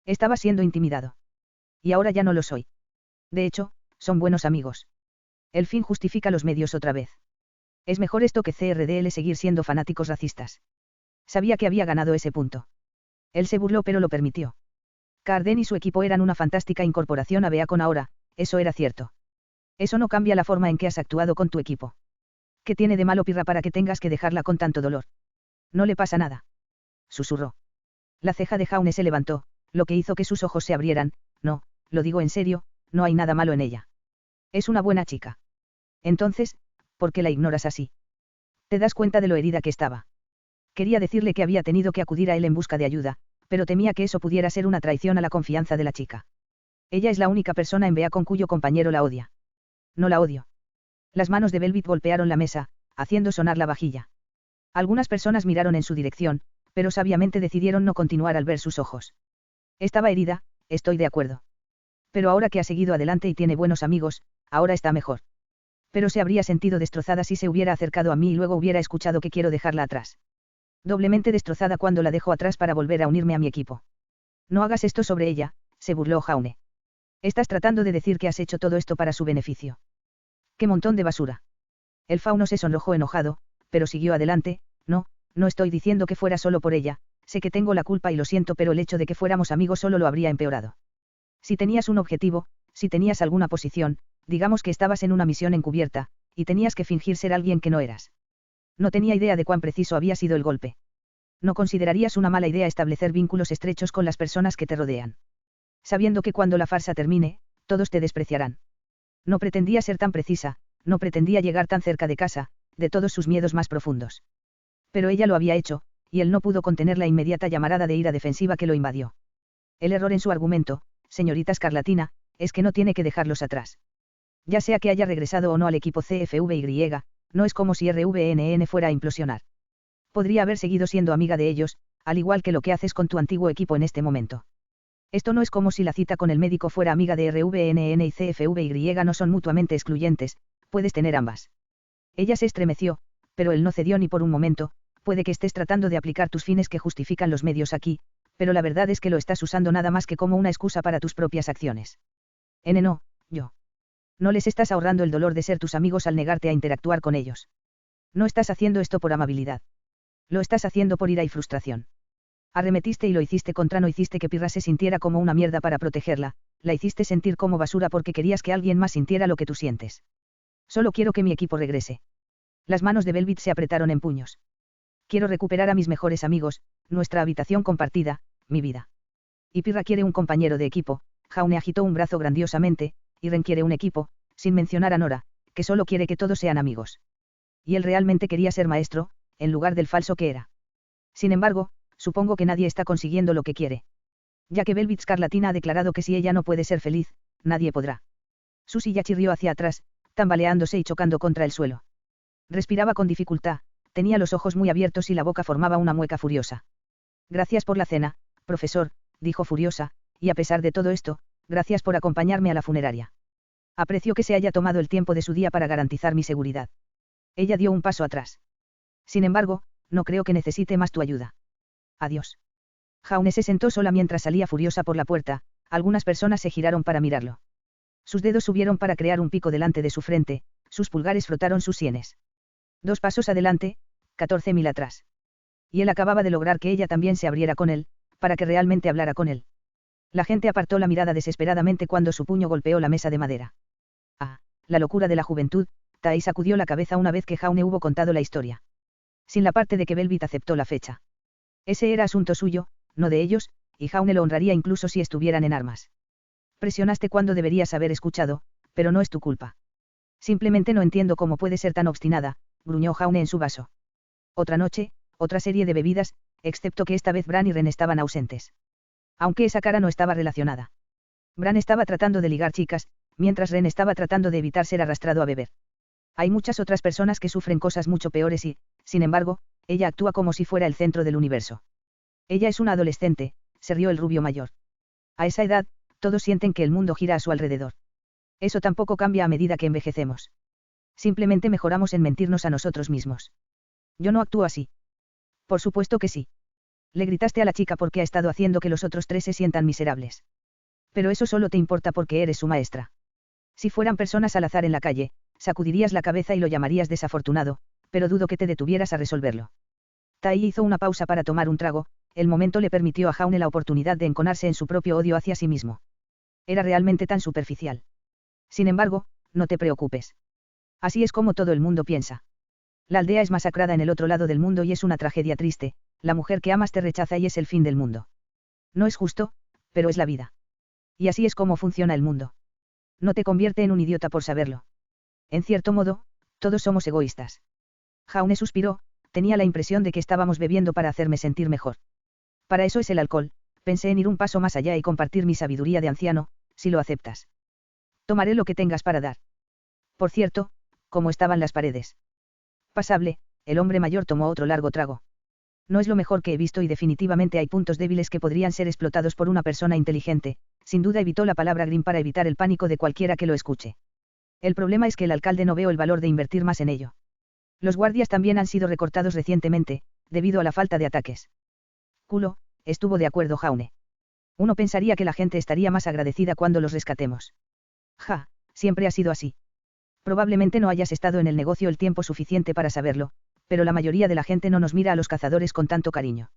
Estaba siendo intimidado. Y ahora ya no lo soy. De hecho, son buenos amigos. El fin justifica los medios otra vez. Es mejor esto que CRDL seguir siendo fanáticos racistas. Sabía que había ganado ese punto. Él se burló pero lo permitió. Carden y su equipo eran una fantástica incorporación a Beacon ahora, eso era cierto. Eso no cambia la forma en que has actuado con tu equipo. ¿Qué tiene de malo Pirra para que tengas que dejarla con tanto dolor? No le pasa nada. Susurró. La ceja de Jaune se levantó, lo que hizo que sus ojos se abrieran. No, lo digo en serio, no hay nada malo en ella. Es una buena chica. Entonces, ¿por qué la ignoras así? ¿Te das cuenta de lo herida que estaba? Quería decirle que había tenido que acudir a él en busca de ayuda, pero temía que eso pudiera ser una traición a la confianza de la chica. Ella es la única persona en Beacon cuyo compañero la odia. No la odio. Las manos de Velvet golpearon la mesa, haciendo sonar la vajilla. Algunas personas miraron en su dirección, pero sabiamente decidieron no continuar al ver sus ojos. Estaba herida, estoy de acuerdo. Pero ahora que ha seguido adelante y tiene buenos amigos, ahora está mejor. Pero se habría sentido destrozada si se hubiera acercado a mí y luego hubiera escuchado que quiero dejarla atrás. Doblemente destrozada cuando la dejo atrás para volver a unirme a mi equipo. No hagas esto sobre ella, se burló Jaune. Estás tratando de decir que has hecho todo esto para su beneficio. ¡Qué montón de basura! El fauno se sonrojó enojado, pero siguió adelante. No estoy diciendo que fuera solo por ella, sé que tengo la culpa y lo siento, pero el hecho de que fuéramos amigos solo lo habría empeorado. Si tenías un objetivo, si tenías alguna posición, digamos que estabas en una misión encubierta, y tenías que fingir ser alguien que no eras. No tenía idea de cuán preciso había sido el golpe. No considerarías una mala idea establecer vínculos estrechos con las personas que te rodean. Sabiendo que cuando la farsa termine, todos te despreciarán. No pretendía ser tan precisa, no pretendía llegar tan cerca de casa, de todos sus miedos más profundos. Pero ella lo había hecho, y él no pudo contener la inmediata llamarada de ira defensiva que lo invadió. El error en su argumento, señorita Escarlatina, es que no tiene que dejarlos atrás. Ya sea que haya regresado o no al equipo CFVY, no es como si RVNN fuera a implosionar. Podría haber seguido siendo amiga de ellos, al igual que lo que haces con tu antiguo equipo en este momento. Esto no es como si la cita con el médico fuera amiga de RVNN y CFVY no son mutuamente excluyentes, puedes tener ambas. Ella se estremeció, pero él no cedió ni por un momento. Puede que estés tratando de aplicar tus fines que justifican los medios aquí, pero la verdad es que lo estás usando nada más que como una excusa para tus propias acciones. No, yo. No les estás ahorrando el dolor de ser tus amigos al negarte a interactuar con ellos. No estás haciendo esto por amabilidad. Lo estás haciendo por ira y frustración. Arremetiste y lo hiciste contra, no hiciste que Pirra se sintiera como una mierda para protegerla, la hiciste sentir como basura porque querías que alguien más sintiera lo que tú sientes. Solo quiero que mi equipo regrese. Las manos de Velvet se apretaron en puños. Quiero recuperar a mis mejores amigos, nuestra habitación compartida, mi vida. Y Pirra quiere un compañero de equipo, Jaune agitó un brazo grandiosamente, y Ren quiere un equipo, sin mencionar a Nora, que solo quiere que todos sean amigos. Y él realmente quería ser maestro, en lugar del falso que era. Sin embargo, supongo que nadie está consiguiendo lo que quiere. Ya que Velvet Scarlatina ha declarado que si ella no puede ser feliz, nadie podrá. Su silla chirrió hacia atrás, tambaleándose y chocando contra el suelo. Respiraba con dificultad, tenía los ojos muy abiertos y la boca formaba una mueca furiosa. Gracias por la cena, profesor, dijo furiosa, y a pesar de todo esto, gracias por acompañarme a la funeraria. Aprecio que se haya tomado el tiempo de su día para garantizar mi seguridad. Ella dio un paso atrás. Sin embargo, no creo que necesite más tu ayuda. Adiós. Jaune se sentó sola mientras salía furiosa por la puerta, algunas personas se giraron para mirarlo. Sus dedos subieron para crear un pico delante de su frente, sus pulgares frotaron sus sienes. 2 pasos adelante, 14.000 atrás. Y él acababa de lograr que ella también se abriera con él, para que realmente hablara con él. La gente apartó la mirada desesperadamente cuando su puño golpeó la mesa de madera. Ah, la locura de la juventud, Tai sacudió la cabeza una vez que Jaune hubo contado la historia. Sin la parte de que Velvet aceptó la fecha. Ese era asunto suyo, no de ellos, y Jaune lo honraría incluso si estuvieran en armas. Presionaste cuando deberías haber escuchado, pero no es tu culpa. Simplemente no entiendo cómo puede ser tan obstinada, gruñó Jaune en su vaso. Otra noche, otra serie de bebidas, excepto que esta vez Bran y Ren estaban ausentes. Aunque esa cara no estaba relacionada. Bran estaba tratando de ligar chicas, mientras Ren estaba tratando de evitar ser arrastrado a beber. Hay muchas otras personas que sufren cosas mucho peores y, sin embargo, ella actúa como si fuera el centro del universo. Ella es una adolescente, se rió el rubio mayor. A esa edad, todos sienten que el mundo gira a su alrededor. Eso tampoco cambia a medida que envejecemos. Simplemente mejoramos en mentirnos a nosotros mismos. Yo no actúo así. Por supuesto que sí. Le gritaste a la chica porque ha estado haciendo que los otros 3 se sientan miserables. Pero eso solo te importa porque eres su maestra. Si fueran personas al azar en la calle, sacudirías la cabeza y lo llamarías desafortunado, pero dudo que te detuvieras a resolverlo. Tai hizo una pausa para tomar un trago, el momento le permitió a Jaune la oportunidad de enconarse en su propio odio hacia sí mismo. Era realmente tan superficial. Sin embargo, no te preocupes. Así es como todo el mundo piensa. La aldea es masacrada en el otro lado del mundo y es una tragedia triste, la mujer que amas te rechaza y es el fin del mundo. No es justo, pero es la vida. Y así es como funciona el mundo. No te convierte en un idiota por saberlo. En cierto modo, todos somos egoístas. Jaune suspiró, tenía la impresión de que estábamos bebiendo para hacerme sentir mejor. Para eso es el alcohol, pensé en ir un paso más allá y compartir mi sabiduría de anciano, si lo aceptas. Tomaré lo que tengas para dar. Por cierto, ¿cómo estaban las paredes? Pasable, el hombre mayor tomó otro largo trago. No es lo mejor que he visto y definitivamente hay puntos débiles que podrían ser explotados por una persona inteligente, sin duda evitó la palabra Grimm para evitar el pánico de cualquiera que lo escuche. El problema es que el alcalde no veo el valor de invertir más en ello. Los guardias también han sido recortados recientemente, debido a la falta de ataques. Culo, estuvo de acuerdo Jaune. Uno pensaría que la gente estaría más agradecida cuando los rescatemos. Ja, siempre ha sido así. Probablemente no hayas estado en el negocio el tiempo suficiente para saberlo, pero la mayoría de la gente no nos mira a los cazadores con tanto cariño.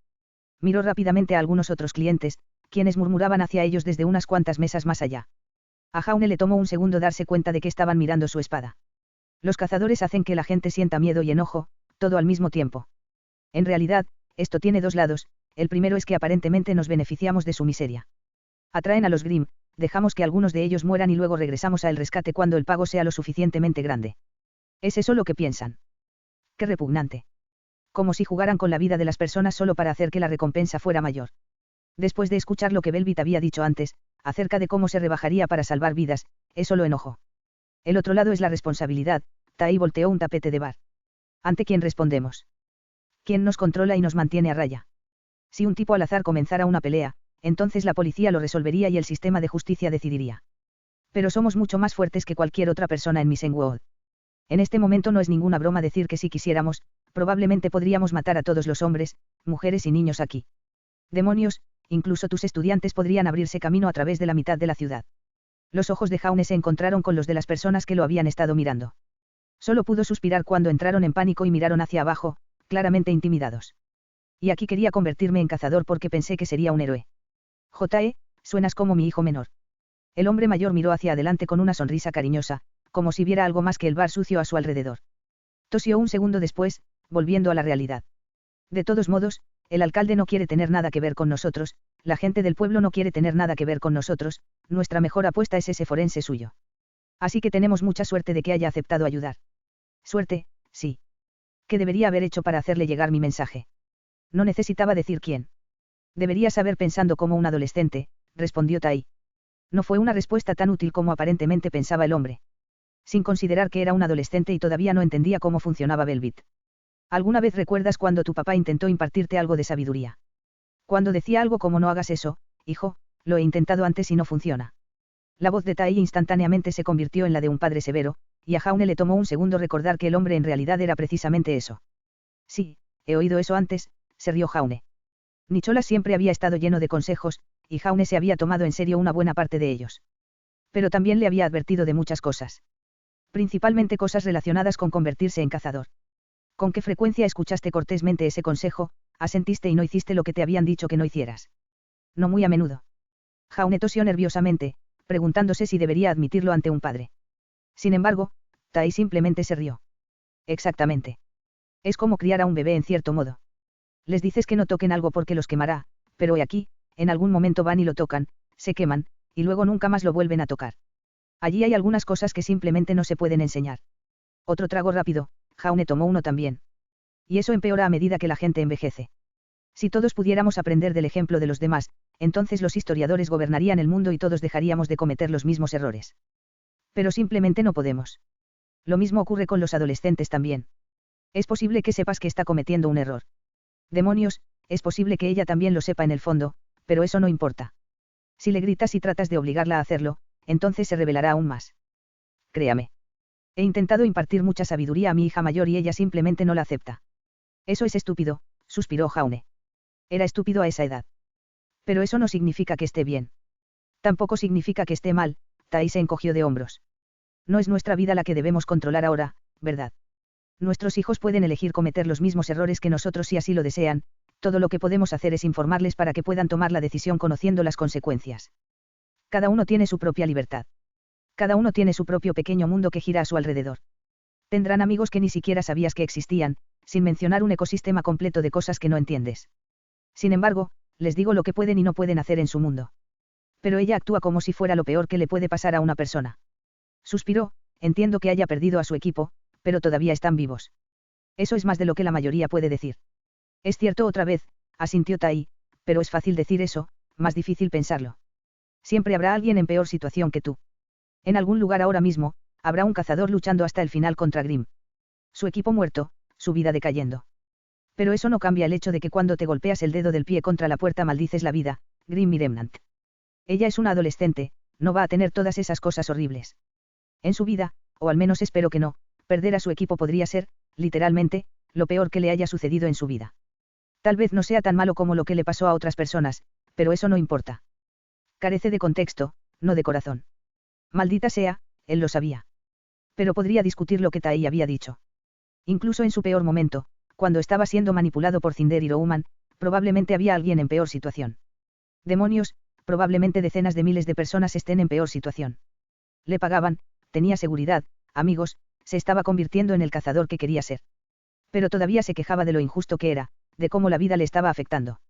Miró rápidamente a algunos otros clientes, quienes murmuraban hacia ellos desde unas cuantas mesas más allá. A Jaune le tomó un segundo darse cuenta de que estaban mirando su espada. Los cazadores hacen que la gente sienta miedo y enojo, todo al mismo tiempo. En realidad, esto tiene 2 lados, el primero es que aparentemente nos beneficiamos de su miseria. Atraen a los Grimm, dejamos que algunos de ellos mueran y luego regresamos al rescate cuando el pago sea lo suficientemente grande. ¿Es eso lo que piensan? Qué repugnante. Como si jugaran con la vida de las personas solo para hacer que la recompensa fuera mayor. Después de escuchar lo que Velvet había dicho antes, acerca de cómo se rebajaría para salvar vidas, eso lo enojó. El otro lado es la responsabilidad, Tai volteó un tapete de bar. ¿Ante quién respondemos? ¿Quién nos controla y nos mantiene a raya? Si un tipo al azar comenzara una pelea, entonces la policía lo resolvería y el sistema de justicia decidiría. Pero somos mucho más fuertes que cualquier otra persona en Missingwood. En este momento no es ninguna broma decir que si quisiéramos, probablemente podríamos matar a todos los hombres, mujeres y niños aquí. Demonios, incluso tus estudiantes podrían abrirse camino a través de la mitad de la ciudad. Los ojos de Jaune se encontraron con los de las personas que lo habían estado mirando. Solo pudo suspirar cuando entraron en pánico y miraron hacia abajo, claramente intimidados. Y aquí quería convertirme en cazador porque pensé que sería un héroe. J.E., suenas como mi hijo menor. El hombre mayor miró hacia adelante con una sonrisa cariñosa, como si viera algo más que el bar sucio a su alrededor. Tosió un segundo después, volviendo a la realidad. De todos modos, el alcalde no quiere tener nada que ver con nosotros, la gente del pueblo no quiere tener nada que ver con nosotros, nuestra mejor apuesta es ese forense suyo. Así que tenemos mucha suerte de que haya aceptado ayudar. Suerte, sí. ¿Qué debería haber hecho para hacerle llegar mi mensaje? No necesitaba decir quién. Deberías haber pensando como un adolescente, respondió Tai. No fue una respuesta tan útil como aparentemente pensaba el hombre. Sin considerar que era un adolescente y todavía no entendía cómo funcionaba Velvet. ¿Alguna vez recuerdas cuando tu papá intentó impartirte algo de sabiduría? Cuando decía algo como no hagas eso, hijo, lo he intentado antes y no funciona. La voz de Tai instantáneamente se convirtió en la de un padre severo, y a Jaune le tomó un segundo recordar que el hombre en realidad era precisamente eso. Sí, he oído eso antes, se rió Jaune. Nicholas siempre había estado lleno de consejos, y Jaune se había tomado en serio una buena parte de ellos. Pero también le había advertido de muchas cosas. Principalmente cosas relacionadas con convertirse en cazador. ¿Con qué frecuencia escuchaste cortésmente ese consejo, asentiste y no hiciste lo que te habían dicho que no hicieras? No muy a menudo. Jaune tosió nerviosamente, preguntándose si debería admitirlo ante un padre. Sin embargo, Tai simplemente se rió. Exactamente. Es como criar a un bebé en cierto modo. Les dices que no toquen algo porque los quemará, pero he aquí, en algún momento van y lo tocan, se queman, y luego nunca más lo vuelven a tocar. Allí hay algunas cosas que simplemente no se pueden enseñar. Otro trago rápido, Jaune tomó uno también. Y eso empeora a medida que la gente envejece. Si todos pudiéramos aprender del ejemplo de los demás, entonces los historiadores gobernarían el mundo y todos dejaríamos de cometer los mismos errores. Pero simplemente no podemos. Lo mismo ocurre con los adolescentes también. Es posible que sepas que está cometiendo un error. Demonios, es posible que ella también lo sepa en el fondo, pero eso no importa. Si le gritas y tratas de obligarla a hacerlo, entonces se revelará aún más. Créame. He intentado impartir mucha sabiduría a mi hija mayor y ella simplemente no la acepta. Eso es estúpido, suspiró Jaune. Era estúpido a esa edad. Pero eso no significa que esté bien. Tampoco significa que esté mal, Tai se encogió de hombros. No es nuestra vida la que debemos controlar ahora, ¿verdad? Nuestros hijos pueden elegir cometer los mismos errores que nosotros si así lo desean, todo lo que podemos hacer es informarles para que puedan tomar la decisión conociendo las consecuencias. Cada uno tiene su propia libertad. Cada uno tiene su propio pequeño mundo que gira a su alrededor. Tendrán amigos que ni siquiera sabías que existían, sin mencionar un ecosistema completo de cosas que no entiendes. Sin embargo, les digo lo que pueden y no pueden hacer en su mundo. Pero ella actúa como si fuera lo peor que le puede pasar a una persona. Suspiró, entiendo que haya perdido a su equipo, pero todavía están vivos. Eso es más de lo que la mayoría puede decir. Es cierto otra vez, asintió Tai, pero es fácil decir eso, más difícil pensarlo. Siempre habrá alguien en peor situación que tú. En algún lugar ahora mismo, habrá un cazador luchando hasta el final contra Grimm. Su equipo muerto, su vida decayendo. Pero eso no cambia el hecho de que cuando te golpeas el dedo del pie contra la puerta maldices la vida, Grimm y Remnant. Ella es una adolescente, no va a tener todas esas cosas horribles. En su vida, o al menos espero que no, perder a su equipo podría ser, literalmente, lo peor que le haya sucedido en su vida. Tal vez no sea tan malo como lo que le pasó a otras personas, pero eso no importa. Carece de contexto, no de corazón. Maldita sea, él lo sabía. Pero podría discutir lo que Tai había dicho. Incluso en su peor momento, cuando estaba siendo manipulado por Cinder y Roman, probablemente había alguien en peor situación. Demonios, probablemente decenas de miles de personas estén en peor situación. Le pagaban, tenía seguridad, amigos, se estaba convirtiendo en el cazador que quería ser. Pero todavía se quejaba de lo injusto que era, de cómo la vida le estaba afectando.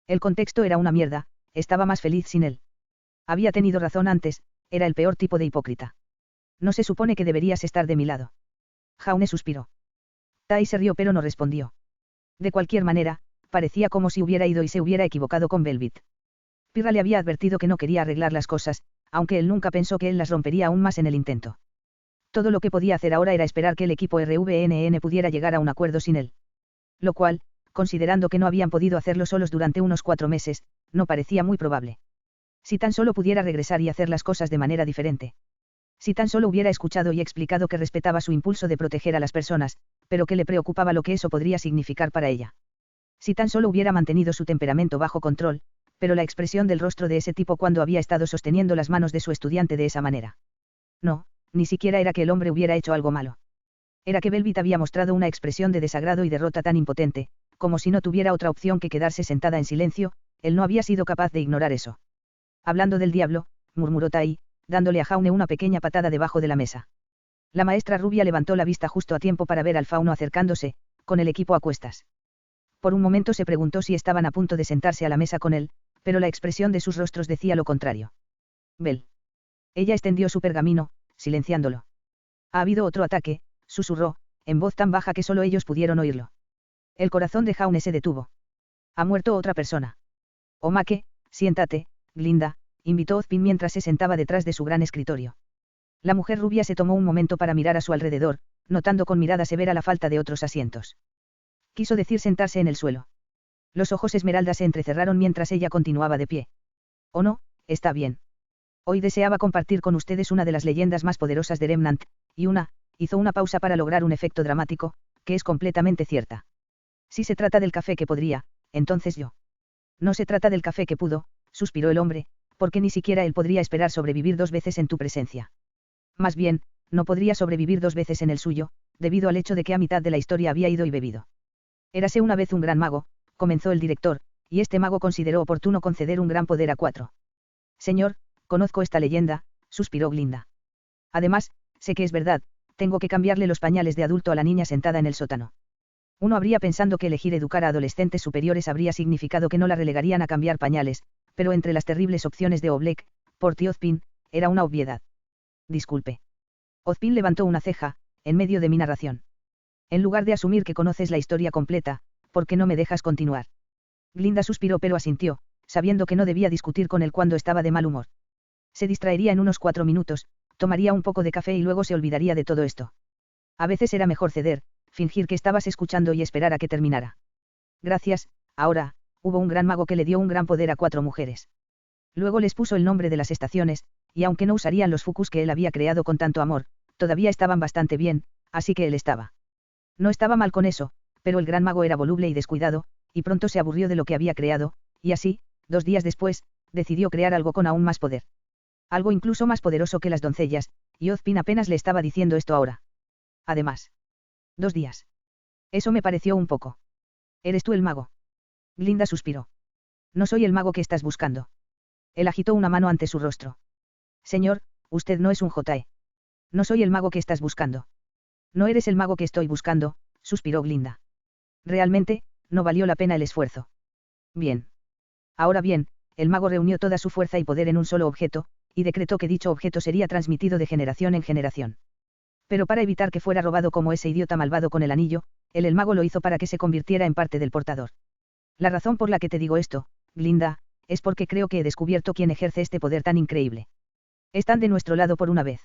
El contexto era una mierda, estaba más feliz sin él. Había tenido razón antes, era el peor tipo de hipócrita. No se supone que deberías estar de mi lado. Jaune suspiró. Tai se rió pero no respondió. De cualquier manera, parecía como si hubiera ido y se hubiera equivocado con Velvet. Pirra le había advertido que no quería arreglar las cosas, aunque él nunca pensó que él las rompería aún más en el intento. Todo lo que podía hacer ahora era esperar que el equipo RVNN pudiera llegar a un acuerdo sin él. Lo cual, considerando que no habían podido hacerlo solos durante unos 4 meses, no parecía muy probable. Si tan solo pudiera regresar y hacer las cosas de manera diferente. Si tan solo hubiera escuchado y explicado que respetaba su impulso de proteger a las personas, pero que le preocupaba lo que eso podría significar para ella. Si tan solo hubiera mantenido su temperamento bajo control, pero la expresión del rostro de ese tipo cuando había estado sosteniendo las manos de su estudiante de esa manera. No, ni siquiera era que el hombre hubiera hecho algo malo. Era que Velvet había mostrado una expresión de desagrado y derrota tan impotente, como si no tuviera otra opción que quedarse sentada en silencio, él no había sido capaz de ignorar eso. Hablando del diablo, murmuró Tai, dándole a Jaune una pequeña patada debajo de la mesa. La maestra rubia levantó la vista justo a tiempo para ver al fauno acercándose, con el equipo a cuestas. Por un momento se preguntó si estaban a punto de sentarse a la mesa con él, pero la expresión de sus rostros decía lo contrario. Bell. Ella extendió su pergamino, silenciándolo. Ha habido otro ataque, susurró, en voz tan baja que solo ellos pudieron oírlo. El corazón de Jaune se detuvo. Ha muerto otra persona. Omake, siéntate, Glinda, invitó Ozpin mientras se sentaba detrás de su gran escritorio. La mujer rubia se tomó un momento para mirar a su alrededor, notando con mirada severa la falta de otros asientos. Quiso decir sentarse en el suelo. Los ojos esmeralda se entrecerraron mientras ella continuaba de pie. Oh no, está bien. Hoy deseaba compartir con ustedes una de las leyendas más poderosas de Remnant, hizo una pausa para lograr un efecto dramático, que es completamente cierta. Si se trata del café que podría, entonces yo. No se trata del café que pudo, suspiró el hombre, porque ni siquiera él podría esperar sobrevivir 2 veces en tu presencia. Más bien, no podría sobrevivir 2 veces en el suyo, debido al hecho de que a mitad de la historia había ido y bebido. Érase una vez un gran mago, comenzó el director, y este mago consideró oportuno conceder un gran poder a 4. Señor, conozco esta leyenda, suspiró Glinda. Además, sé que es verdad, tengo que cambiarle los pañales de adulto a la niña sentada en el sótano. Uno habría pensado que elegir educar a adolescentes superiores habría significado que no la relegarían a cambiar pañales, pero entre las terribles opciones de Oblek, Port y Ozpin, era una obviedad. Disculpe. Ozpin levantó una ceja, en medio de mi narración. En lugar de asumir que conoces la historia completa, ¿por qué no me dejas continuar? Glinda suspiró pero asintió, sabiendo que no debía discutir con él cuando estaba de mal humor. Se distraería en unos 4 minutos, tomaría un poco de café y luego se olvidaría de todo esto. A veces era mejor ceder, fingir que estabas escuchando y esperar a que terminara. Gracias, ahora, hubo un gran mago que le dio un gran poder a 4 mujeres. Luego les puso el nombre de las estaciones, y aunque no usarían los fucus que él había creado con tanto amor, todavía estaban bastante bien, así que él estaba. No estaba mal con eso, pero el gran mago era voluble y descuidado, y pronto se aburrió de lo que había creado, y así, 2 días después, decidió crear algo con aún más poder. Algo incluso más poderoso que las doncellas, y Ozpin apenas le estaba diciendo esto ahora. Además. 2 días. Eso me pareció un poco. ¿Eres tú el mago? Glinda suspiró. No soy el mago que estás buscando. Él agitó una mano ante su rostro. Señor, usted no es un JE. No soy el mago que estás buscando. No eres el mago que estoy buscando, suspiró Glinda. Realmente, no valió la pena el esfuerzo. Bien. Ahora bien, el mago reunió toda su fuerza y poder en un solo objeto, y decretó que dicho objeto sería transmitido de generación en generación. Pero para evitar que fuera robado como ese idiota malvado con el anillo, el mago lo hizo para que se convirtiera en parte del portador. La razón por la que te digo esto, Glinda, es porque creo que he descubierto quién ejerce este poder tan increíble. ¿Están de nuestro lado por una vez?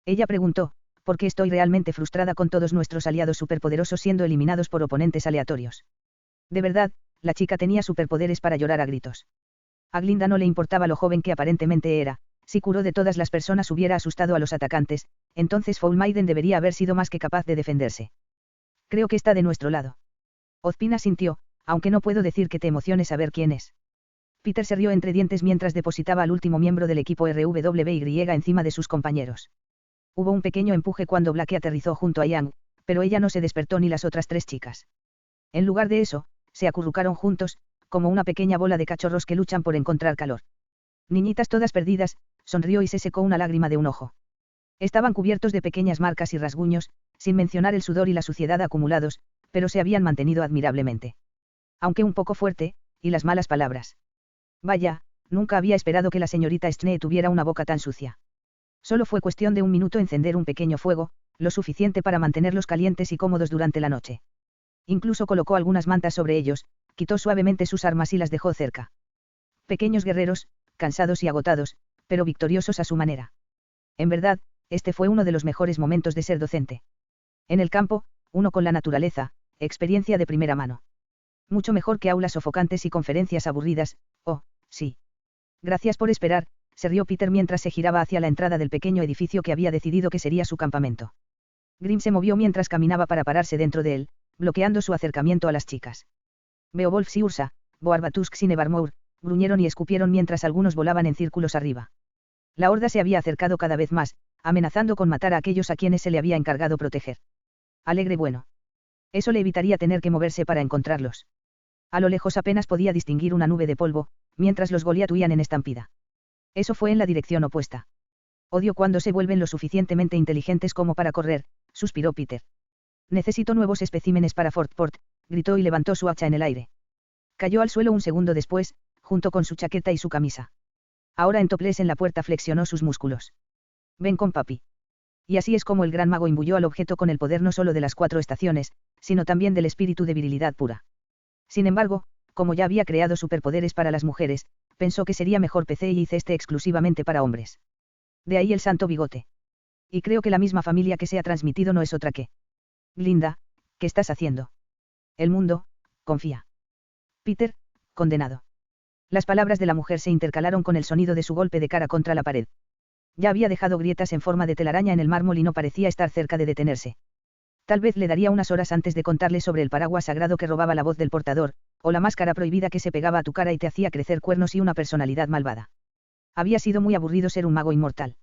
Ella preguntó, porque estoy realmente frustrada con todos nuestros aliados superpoderosos siendo eliminados por oponentes aleatorios. De verdad, la chica tenía superpoderes para llorar a gritos. A Glinda no le importaba lo joven que aparentemente era, si Kuro de todas las personas hubiera asustado a los atacantes, entonces Foul Maiden debería haber sido más que capaz de defenderse. Creo que está de nuestro lado. Ozpin asintió, aunque no puedo decir que te emocione saber quién es. Peter se rió entre dientes mientras depositaba al último miembro del equipo RWY encima de sus compañeros. Hubo un pequeño empuje cuando Blake aterrizó junto a Yang, pero ella no se despertó ni las otras 3 chicas. En lugar de eso, se acurrucaron juntos, como una pequeña bola de cachorros que luchan por encontrar calor. Niñitas todas perdidas, sonrió y se secó una lágrima de un ojo. Estaban cubiertos de pequeñas marcas y rasguños, sin mencionar el sudor y la suciedad acumulados, pero se habían mantenido admirablemente. Aunque un poco fuerte, y las malas palabras. Vaya, nunca había esperado que la señorita Stnee tuviera una boca tan sucia. Solo fue cuestión de un minuto encender un pequeño fuego, lo suficiente para mantenerlos calientes y cómodos durante la noche. Incluso colocó algunas mantas sobre ellos, quitó suavemente sus armas y las dejó cerca. Pequeños guerreros, cansados y agotados, pero victoriosos a su manera. En verdad, este fue uno de los mejores momentos de ser docente. En el campo, uno con la naturaleza, experiencia de primera mano. Mucho mejor que aulas sofocantes y conferencias aburridas, oh, sí. Gracias por esperar, se rió Peter mientras se giraba hacia la entrada del pequeño edificio que había decidido que sería su campamento. Grim se movió mientras caminaba para pararse dentro de él, bloqueando su acercamiento a las chicas. Beowulf y Ursa, Boarbatusk y Nevermore, gruñeron y escupieron mientras algunos volaban en círculos arriba. La horda se había acercado cada vez más, amenazando con matar a aquellos a quienes se le había encargado proteger. Alegre bueno. Eso le evitaría tener que moverse para encontrarlos. A lo lejos apenas podía distinguir una nube de polvo, mientras los Goliat huían en estampida. Eso fue en la dirección opuesta. Odio cuando se vuelven lo suficientemente inteligentes como para correr, suspiró Peter. Necesito nuevos especímenes para Fortport, gritó y levantó su hacha en el aire. Cayó al suelo un segundo después, junto con su chaqueta y su camisa. Ahora en topless en la puerta flexionó sus músculos. Ven con papi. Y así es como el gran mago imbuyó al objeto con el poder no solo de las 4 estaciones, sino también del espíritu de virilidad pura. Sin embargo, como ya había creado superpoderes para las mujeres, pensó que sería mejor PC y hice este exclusivamente para hombres. De ahí el santo bigote. Y creo que la misma familia que se ha transmitido no es otra que. Glinda, ¿qué estás haciendo? El mundo, confía. Peter, condenado. Las palabras de la mujer se intercalaron con el sonido de su golpe de cara contra la pared. Ya había dejado grietas en forma de telaraña en el mármol y no parecía estar cerca de detenerse. Tal vez le daría unas horas antes de contarle sobre el paraguas sagrado que robaba la voz del portador, o la máscara prohibida que se pegaba a tu cara y te hacía crecer cuernos y una personalidad malvada. Había sido muy aburrido ser un mago inmortal.